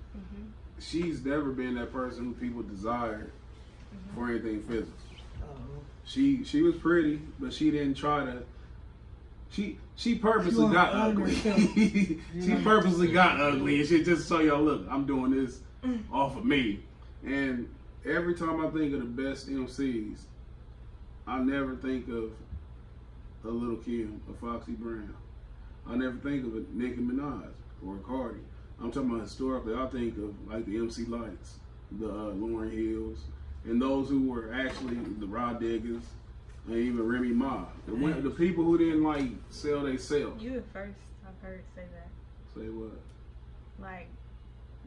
She's never been that person who people desired for anything physical. She was pretty, but she didn't try to. She purposely got ugly. She purposely got ugly and shit just so y'all look, I'm doing this off of me. And every time I think of the best MCs, I never think of a Lil' Kim, a Foxy Brown. I never think of a Nicki Minaj or a Cardi. I'm talking about historically. I think of like the MC Lights, the Lauryn Hills, and those who were actually the Rod Diggers, and even Remy Ma. The people who didn't like sell they sell. You at first, I've heard say that. Say what? Like,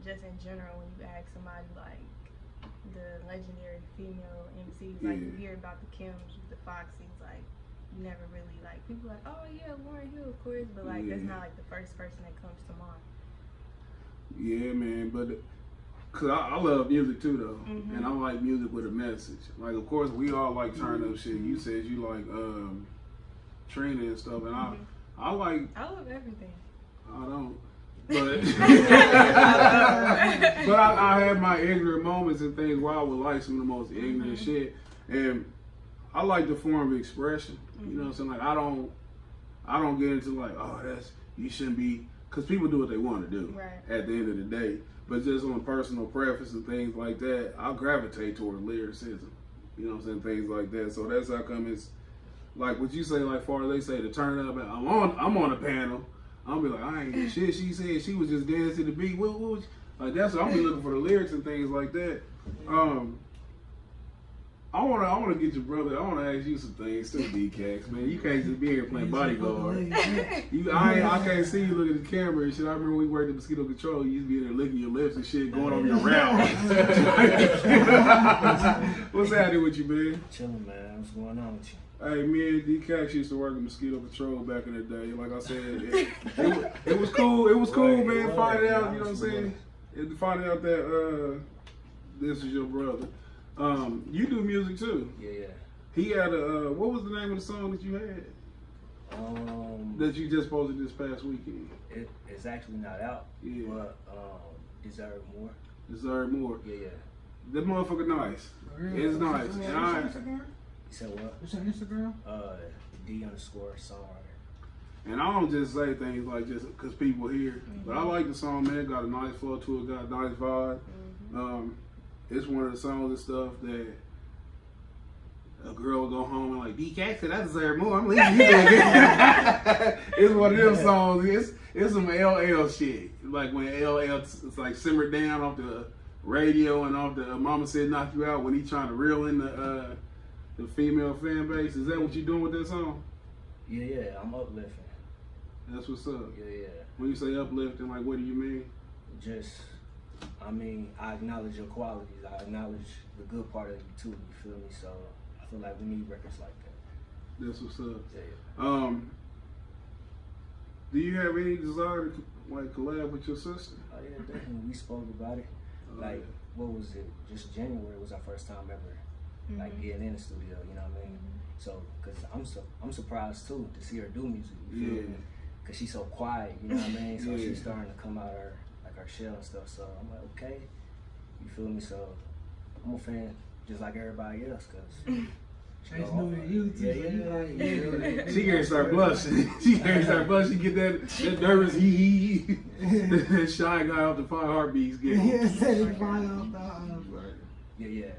just in general, when you ask somebody like the legendary female MCs, like you hear about the Kims, the Foxys, like you never really like people like, oh yeah, Lauryn Hill, of course, but like that's not like the first person that comes to mind. Yeah, man, but cause I love music too though, and I like music with a message. Like, of course, we all like turn up shit. You said you like Trina and stuff, and I like. I love everything. I don't, but but I have my ignorant moments and things where I would like some of the most ignorant shit, and I like the form of expression. You know what I'm saying? Like I don't get into like, oh, that's you shouldn't be. Because people do what they want to do at the end of the day. But just on personal preference and things like that, I'll gravitate toward lyricism. You know what I'm saying? Things like that. So that's how come it's like what you say, like far as they say, to turn up, and I'm on a panel. I'll be like, I ain't get shit. She said she was just dancing to the beat. What like that's what I'm be looking for the lyrics and things like that. I wanna get your brother. I wanna ask you some things too, D-Cax, man. You can't just be here playing bodyguard. I can't see you looking at the camera and shit. I remember when we worked at Mosquito Control. You used to be in there licking your lips and shit, going over your route. What's happening with you, man? Chilling, man. What's going on with you? Hey, me and D-Cax used to work at Mosquito Control back in the day. Like I said, it was cool. It was cool, man. Finding out, you know what I'm saying? Finding out that this is your brother. You do music too. Yeah. He had a what was the name of the song that you had that you just posted this past weekend? It's actually not out. Yeah. But Deserve More. Deserve More. Yeah. That motherfucker nice. It's nice. What's And your I, Instagram? You said what? What's your Instagram? D_songwriter. and I don't just say things like just because people hear, but I like the song, man. It got a nice flow to it, got a nice vibe. It's one of the songs and stuff that a girl will go home and like, D-Cat said I deserve more. I'm leaving you there. It's one of them songs. It's some LL shit. Like when LL it's like simmered down off the radio and off the Mama Said Knock You Out when he trying to reel in the female fan base. Is that what you doing with that song? Yeah, I'm uplifting. That's what's up. Yeah. When you say uplifting, like what do you mean? I acknowledge your qualities. I acknowledge the good part of you too. You feel me? So I feel like we need records like that. That's what's up. Yeah. Do you have any desire to like collab with your sister? Oh yeah, definitely. We spoke about it. What was it? Just January was our first time ever like getting in the studio. You know what I mean? So, cause I'm surprised too to see her do music. You feel me? Cause she's so quiet. You know what I mean? So she's starting to come out her shell and stuff. So I'm like, okay, you feel me? So I'm a fan just like everybody else. Cause Chase new to you too. She can't start blushing. She get that nervous that shy guy off the 5 heartbeats get. Yeah.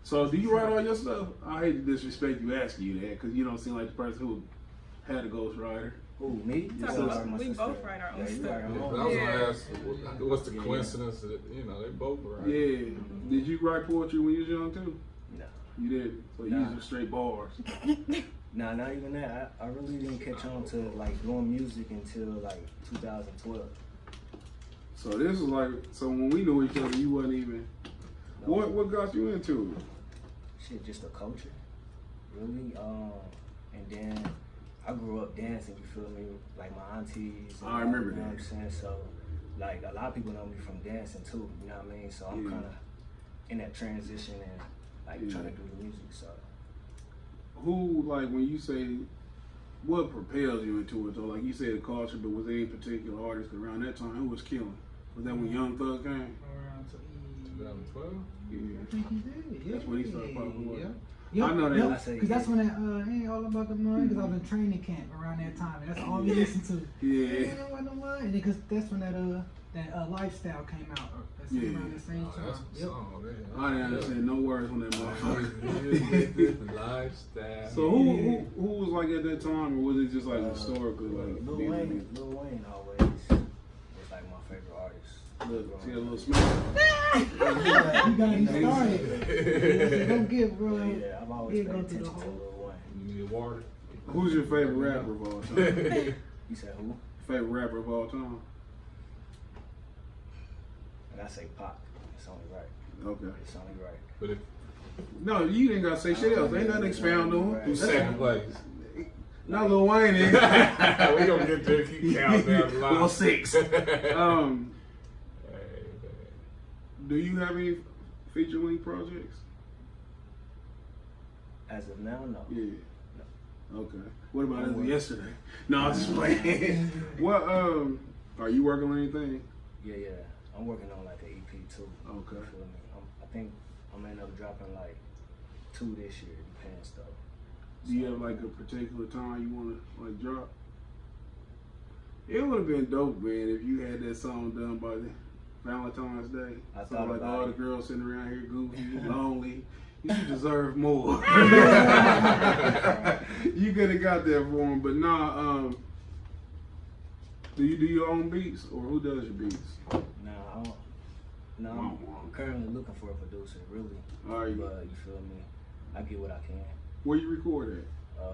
So do you write all your stuff? I hate to disrespect you asking you that because you don't seem like the person who had a ghostwriter. Who, me? We both write our own stuff. I was gonna ask, what's the coincidence that they both write? Yeah. Did you write poetry when you was young too? No. You didn't. So you used straight bars. Nah, not even that. I really didn't catch on to like doing music until like 2012. So this is like, so when we knew each other, you wasn't even. No. What got you into it? Shit, just the culture, really. And then I grew up dancing. You feel me? Like my aunties. I remember that. You know what I'm saying? So, like a lot of people know me from dancing too. You know what I mean? So I'm kind of in that transition and like trying to do the music. So. Who, like, when you say, what propels you into it though? Like you said, the culture, but was there any particular artist around that time who was killing? Was that when Young Thug came? Around 2012? Yeah. I think he did. Yeah. That's when he started popping up. Yeah. I know that. Because that's when that ain't all about the money. Because I was in training camp around that time, and that's all we listened to. Yeah. Ain't no money. And because that's when that lifestyle came out. Around the same time. Yep. I didn't understand no words on that motherfucker. Lifestyle. So who was like at that time, or was it just like historical? Like Lil Wayne always was like my favorite artist. Look, she had a little smile. You got me started. Don't give, bro. Yeah, I've always paid attention to Lil Wayne. You need water? Who's your favorite rapper of all time? You said who? Favorite rapper of all time? I say Pac. It's only right. Okay. It's only right. But if No, you didn't gotta say shit else. Ain't nothing to expound on. who's second place? Not Lil Wayne is. We gonna get there. Keep counting down the line. Well, 6. Do you have any feature length projects? As of now, no. Yeah. Okay. What about as of yesterday? No, I'm just playing. What are you working on anything? Yeah. I'm working on like an EP too. Okay. You feel me? I think I'm gonna end up dropping like 2 this year. It depends though. Do you have like a particular time you want to like drop? It would have been dope, man, if you had that song done by Valentine's Day. I So thought like about all it. the girls sitting around here goofy, lonely. You deserve more. You could have got that for them, but nah. Do you do your own beats, or who does your beats? Nah, I don't. No, I'm currently looking for a producer, really. Are you? But you feel me? I get what I can. Where you record at?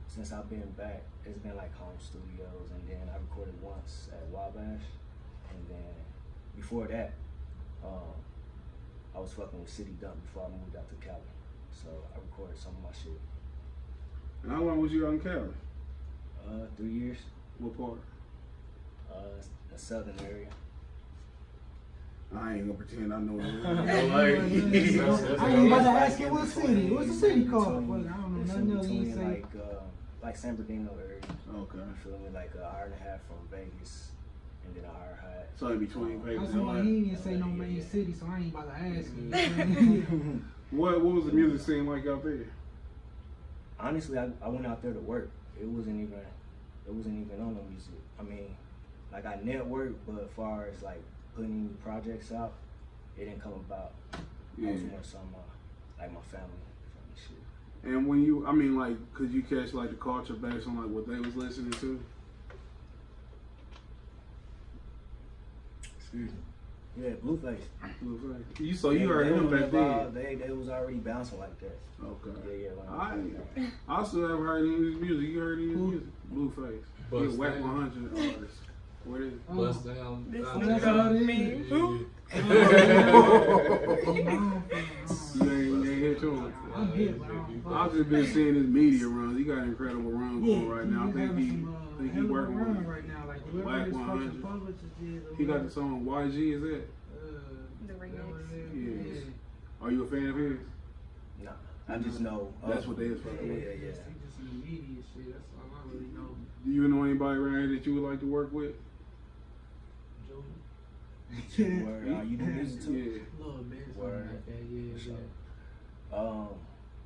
Since I've been back, it's been like home studios, and then I recorded once at Wabash, and then before that, I was fucking with City Dump before I moved out to Cali. So I recorded some of my shit. And how long was you out in Cali? 3 years. What part? The southern area. I ain't gonna pretend I know it. I ain't about to ask you what city. What's the city called? Well, I don't know. Nothing else you Between say. like San Bernardino area. Okay. You feel me? Like an hour and a half from Vegas, and then an hour and a half. So in between Vegas That's and why LA. he didn't say no main city, so I ain't about to ask you. What was the music scene like out there? Honestly, I went out there to work. It wasn't even on the music. I mean, like I networked, but as far as like putting any projects out, it didn't come about. Yeah. I was more some like my family shit. And when you, I mean, like, could you catch like the culture based on like what they was listening to? Excuse me. Yeah, Blueface. You you heard him back then. They was already bouncing like that. Okay. Yeah. I still haven't heard any of his music. You heard any of his music? Blueface. Bust He's Whack Down. 100 artist. What is it? Bust down. This down nigga the- got me. Who? You ain't hit to him. I'm hit, but I don't I've just been seeing his media runs. He got an incredible run going right now. I think he working run with right now. Like whoever Whack his 100. fucking publishers is. He got the song YG, is that? The remix. Yes. Are you a fan of his? Nah, I just know. That's what they is fucking with. He just in the media shit. That's all I really know. Do you know anybody around here that you would like to work with? Jordan. Word, you do music too? Yeah. Little bit, something Word. like that. Yeah, For sure. yeah.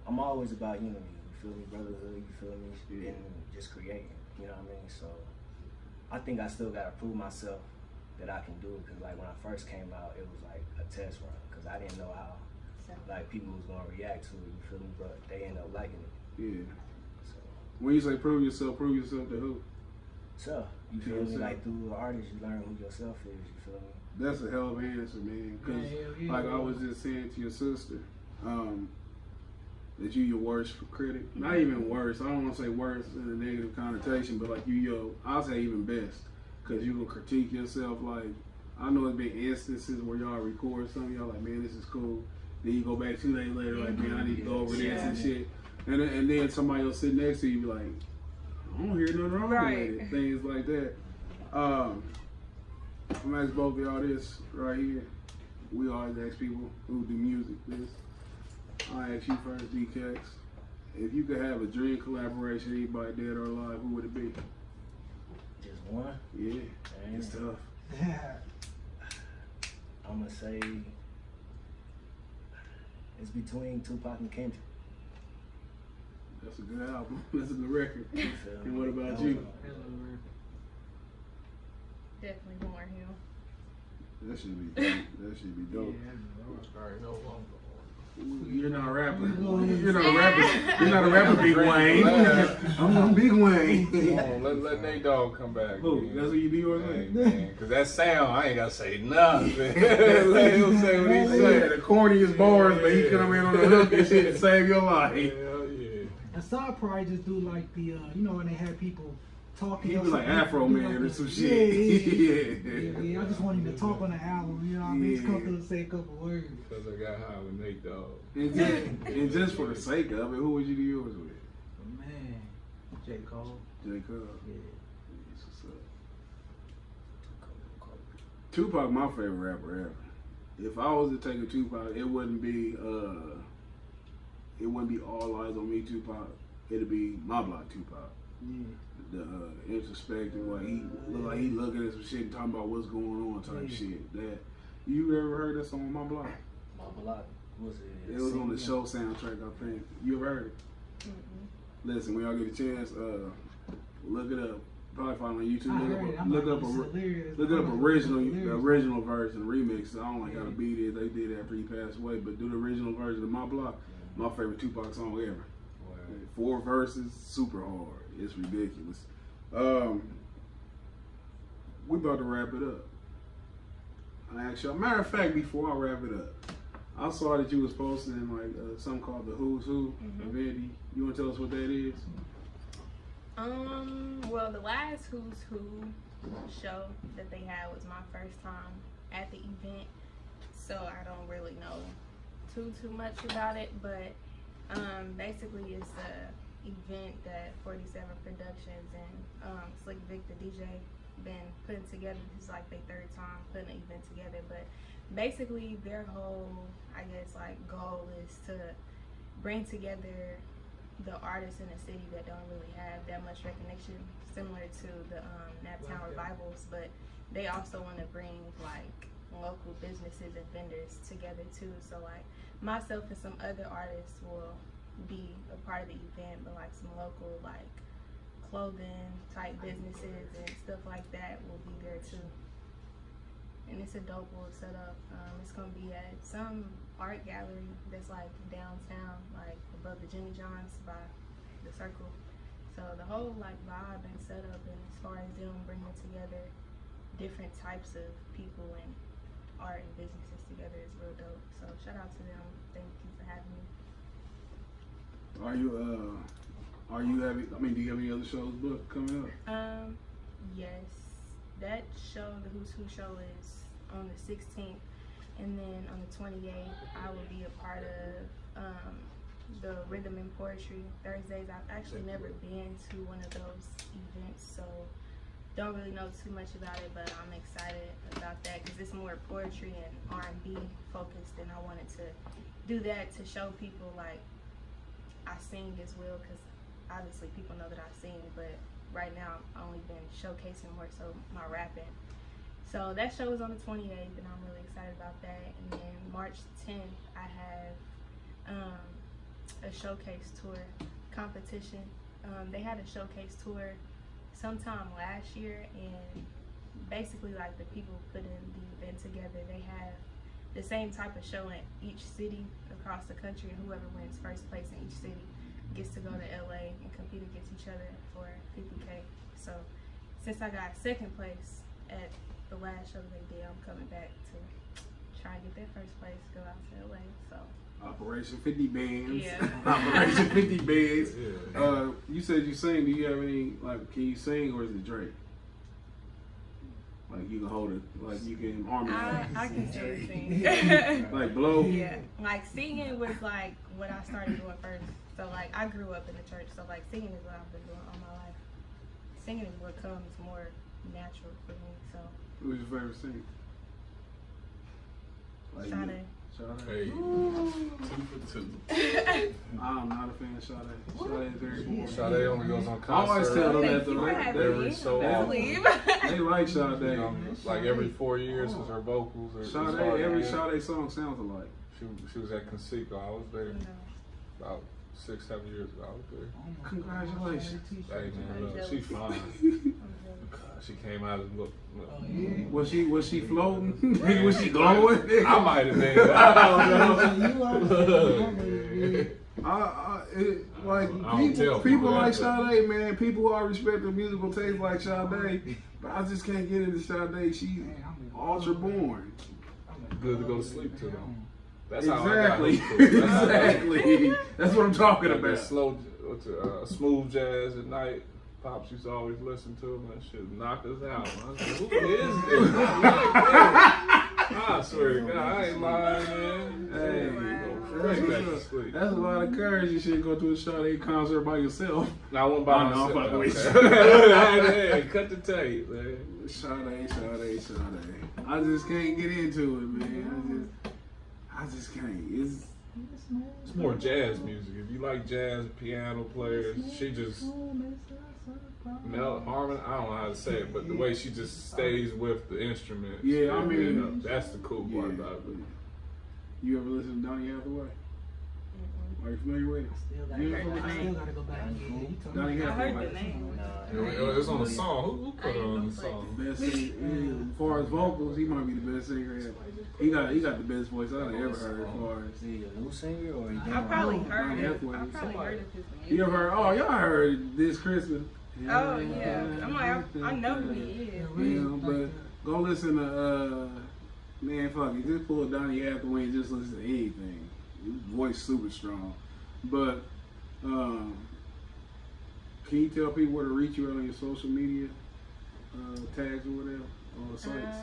I'm always about unity. You feel me, brotherhood. You feel me, and just creating. You know what I mean? So I think I still gotta prove myself that I can do it. Cause like when I first came out, it was like a test run. Cause I didn't know how like people was gonna react to it. You feel me? But they ended up liking it. Yeah. So. When you say prove yourself to who? So, you feel me? Like through the artist, you learn who yourself is. You feel me? That's a hell of an answer, man. Because, Yeah, like I was just saying to your sister, that you your worst critic. Not even worse. I don't want to say worse in a negative connotation, but like I'll say even best. Because you will critique yourself. Like, I know it's been instances where y'all record something, y'all like, man, this is cool. Then you go back 2 days later, like, man, I need to go over this and shit. And then somebody will sit next to you, be like, I don't hear nothing wrong with it. Things like that. I'm gonna ask both of y'all this right here. We always ask people who do music this. I'll ask you first, DKX. If you could have a dream collaboration, anybody dead or alive, who would it be? Just one? Yeah, Dang. it's tough. I'm gonna say it's between Tupac and Kendrick. That's a good album. That's a good record. You feel And me? what about That you? was Definitely more him. That should be dope. That should be dope. Already know who I'm going. You're not a rapper. You're not a rapper. You're not a rapper, Big Wayne. I'm Big Wayne. Come on, let Nate Dogg come back. Who? Man. That's what you do, or Hey, something? man, cause that sound, I ain't gotta say nothing. Let him say what he Yeah, said. the corniest bars, but he come in on the hook and shit to save your life. Hell yeah. And some probably just do like the, you know, when they had people talking. He or was like something, Afro do Man like or the- some Yeah, shit. yeah. I just want him to talk on the album, you know what I mean? Just come Yeah. through and say a couple words. Cause I got high with Nate Dogg. And just for the sake of it, who would you do yours with? Man, J. Cole. J. Cole. Yeah. That's what's up. Tupac, my favorite rapper ever. If I was to take a Tupac, it wouldn't be All Eyes on Me Tupac. It'd be My Block Tupac. Yeah. The introspective way he look like he looking at some shit and talking about what's going on type shit. That you ever heard that song My Block? My block was it? It was on the show soundtrack, I think. You ever heard it? Listen, when y'all get a chance, look it up. Probably find it on YouTube. I heard it. I'm Look like, up it's hilarious. look up I'm like, original, it's the hilarious. original version, remix. I don't like how the beat is. They did it after he passed away, but do the original version of My Block. My favorite Tupac song ever. Word. 4 verses, super hard. It's ridiculous. We about to wrap it up. I ask y'all. Matter of fact, before I wrap it up, I saw that you was posting like something called the Who's Who of Indie. You want to tell us what that is? Well, the last Who's Who show that they had was my first time at the event, so I don't really know too much about it, but basically it's a event that 47 Productions and Slick Vic the DJ been putting together. This is like their third time putting an event together, but basically their whole, I guess, like goal is to bring together the artists in the city that don't really have that much recognition, similar to the Naptown revivals, but they also want to bring like local businesses and vendors together too. So like myself and some other artists will be a part of the event, but like some local like clothing type businesses and stuff like that will be there too. And it's a dope little setup. It's gonna be at some art gallery that's like downtown, like above the Jimmy John's by the Circle. So the whole like vibe and setup, and as far as them bringing together different types of people and art and businesses together is real dope. So shout out to them. Thank you for having me. Are you having? I mean, do you have any other shows booked coming up? Yes, that show, the Who's Who show, is on the 16th, and then on the 28th, I will be a part of the Rhythm and Poetry Thursdays. I've actually never been to one of those events, so don't really know too much about it, but I'm excited about that because it's more poetry and R&B focused, and I wanted to do that to show people like I sing as well, because obviously people know that I sing, but right now I've only been showcasing more so my rapping. So that show is on the 28th, and I'm really excited about that. And then March 10th, I have a showcase tour competition. They had a showcase tour sometime last year, and basically like the people putting the event together, they have the same type of show in each city across the country, and whoever wins first place in each city gets to go to LA and compete against each other for $50K. So since I got second place at the last show they did, I'm coming back to try and get that first place, go out to LA. So Operation 50 Bands. Yeah. Operation 50 Bands. Yeah. You said you sing. Do you have any, like, can you sing, or is it Drake? Like you can hold it, like you can harmonize. I can sing. Like blow. Yeah, like singing was like what I started doing first. So like I grew up in the church, so like singing is what I've been doing all my life. Singing is what comes more natural for me. So. Who's your favorite singer? Like Sade. Sade. Hey, 2 for 2. I'm not a fan of Sade. Sade is very boring. Sade only goes on I always concert tell them Thank that you for having every me. so Let's often. leave. they like Sade. You know, like every 4 years, because her vocals are. it's hard Sade, to every get. Sade song sounds alike. She was at Conceited. I was there No. about 6-7 years ago. I was there. Congratulations. Hey man, look, she's fine. God, she came out and looked. Was she floating? Was she glowing? I might have been. Like I don't tell people like that, but- Sade, man. People who are respecting musical taste like Sade, but I just can't get into Sade. She's ultra boring. Good to go to sleep to though. That's Exactly. how I got hooked to it. That's how I got hooked to it. Exactly. That's what I'm talking Like that about. slow, smooth jazz at night. Pops used to always listen to him. That shit knock us out. I was like, who is this? I swear to God, I ain't lying, man. Hey, Go straight back to sleep. that's a lot of courage. You should go to a Sade concert by yourself. Now I went by I know, myself. I'm fucking Okay. Hey, cut the tape, man. Sade. I just can't get into it, man. I just can't. It's more jazz music. If you like jazz piano players, she just harmon. I don't know how to say it, but the way she just stays with the instrument. Yeah, I mean, that's the cool part about it. You ever listen to Donny Hathaway? Are you familiar with it? I still gotta go back and get it. Donny I heard the Hathaway. name. It's on the song. Who put it on the song? Best singer, as far as vocals, he might be the best singer ever. He got the best voice I've ever heard. As far as Is he a new singer or he I probably heard Donny it. Hathaway. I probably heard of his music. you ever heard? Oh, y'all heard This Christmas? Oh yeah. I'm like I know who he is. Yeah, but go listen to man, fuck it. Just pull Donny Hathaway and just listen to anything. His voice super strong. But can you tell people where to reach you on your social media tags or whatever on the sites?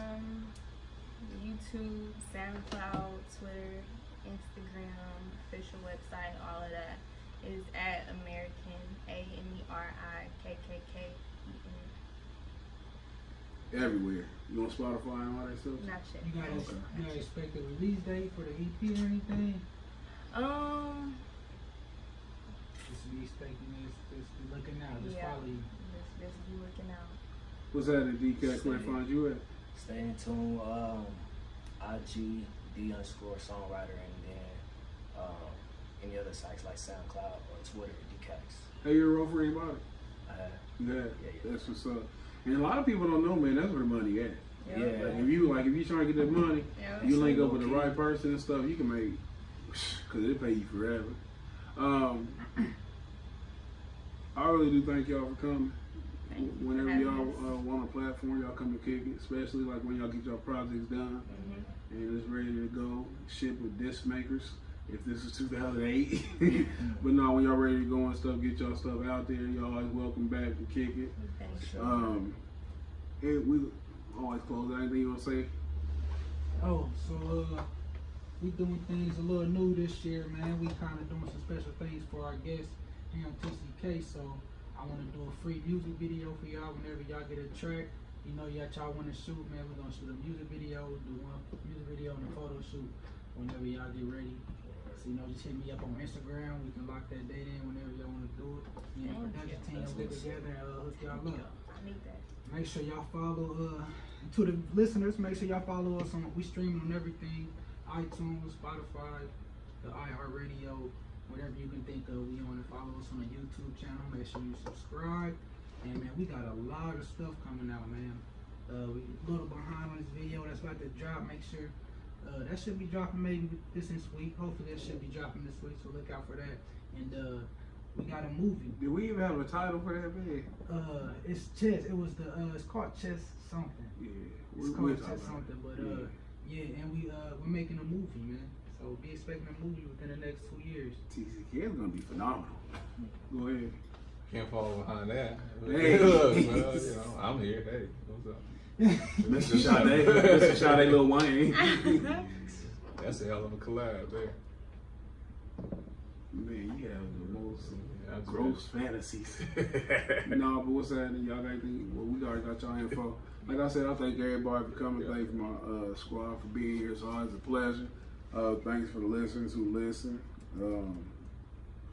YouTube, SoundCloud, Twitter, Instagram, official website, all of that is at Amerikkken, AMERIKKKEN. everywhere. You on Spotify and all that stuff? Not yet. You gotta expect a release date for the EP or anything? Just be expecting this, just be looking out, just follow you. Just be looking out. What's that in DK? Where they find you at? Stay in tune. IG D_songwriter, and then any other sites like SoundCloud or Twitter, DKs. Hey, you wrote for anybody? Yeah. Yeah, that's what's up. And a lot of people don't know, man. That's where the money at. Yeah. Like if you trying to get that money, Yeah, you link up with the right person and stuff. You can make, cause it pay you forever. I really do thank y'all for coming. Whenever y'all want a platform, y'all come and kick it. Especially like when y'all get your projects done and it's ready to go. Ship with disc makers. If this is 2008, but no, when y'all ready to go and stuff, get y'all stuff out there. Y'all always welcome back to kick it. And we always close. Anything you want to say? Oh, so we doing things a little new this year, man. We kind of doing some special things for our guests here on TCK. So I want to do a free music video for y'all whenever y'all get a track. You know, y'all want to shoot, man. We're gonna shoot a music video, do one music video and a photo shoot whenever y'all get ready. So, you know, just hit me up on Instagram. We can lock that date in whenever y'all want to do it. Me and the production team will get together and hook y'all up. I need that. Make sure y'all follow, to the listeners, make sure y'all follow us on, we streaming on everything, iTunes, Spotify, the iHeartRadio, whatever you can think of. We want to follow us on the YouTube channel. Make sure you subscribe. And man, we got a lot of stuff coming out, man. We a little behind on this video that's about to drop. Make sure that should be dropping maybe this week. Hopefully that should be dropping this week, so look out for that. And we got a movie. Did we even have a title for that, man? It's Chess. It was it's called Chess something. Yeah, It's called Chess something. But yeah, and we're making a movie, man. So be expecting a movie within the next 2 years. TCK is gonna be phenomenal. Go ahead. Can't fall behind that. Hey. Well, you know, I'm here. Hey, what's up? Mr. Sade, Lil Wayne. That's a hell of a collab there. Man, you have the most gross fantasies. No, but what's happening? Y'all got anything? Well, we already got y'all info. Like I said, I thank everybody for coming. Thanks my squad for being here. It's always a pleasure. Thanks for the listeners who listen.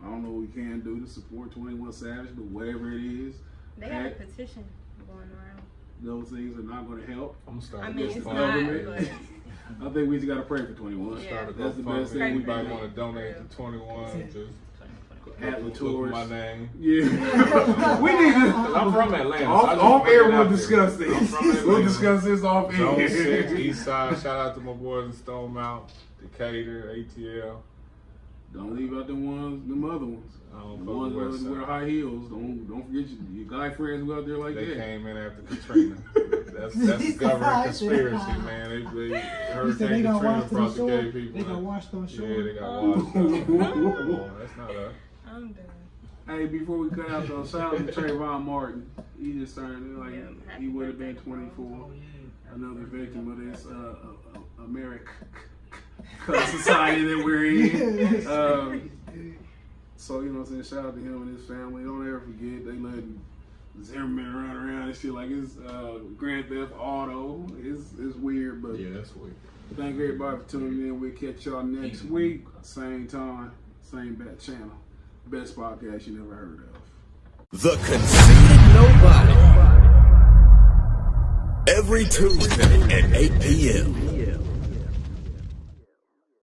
I don't know what we can do to support 21 Savage, but whatever it is, they got a petition going around. Those things are not going to help. I'm gonna start. I mean, it's not, but I think we just got to pray for 21. Yeah. That's the best thing. Anybody want to donate to 21? Just Atlas look Tours. my name. Yeah. We need to. I'm from Atlanta. Off air, we'll discuss this. We'll discuss this off Zone air. 6, East Side. Shout out to my boys in Stone Mountain, Decatur, ATL. Don't leave out the other ones. The ones that wear high heels. Don't forget your guy friends who out there like they that. They came in after Katrina. That's government conspiracy, man. Hurricane Katrina brought the gay people. They got washed on shore. Yeah, they got washed on. Come on, that's not us. I'm done. Hey, before we cut out though, shout out to Trayvon Martin. He just turned he would have been 24. Oh, yeah. Another victim of this Amerikkken society that we're in. So, you know what I'm saying? Shout out to him and his family. Don't ever forget, they letting Zimmerman run around and shit like it's Grand Theft Auto. It's weird, but yeah, that's weird. Thank everybody for tuning in. We'll catch y'all next week. Same time, same bat channel. Best podcast you never heard of. The Conceited Knowbody. Every Tuesday at 8 p.m.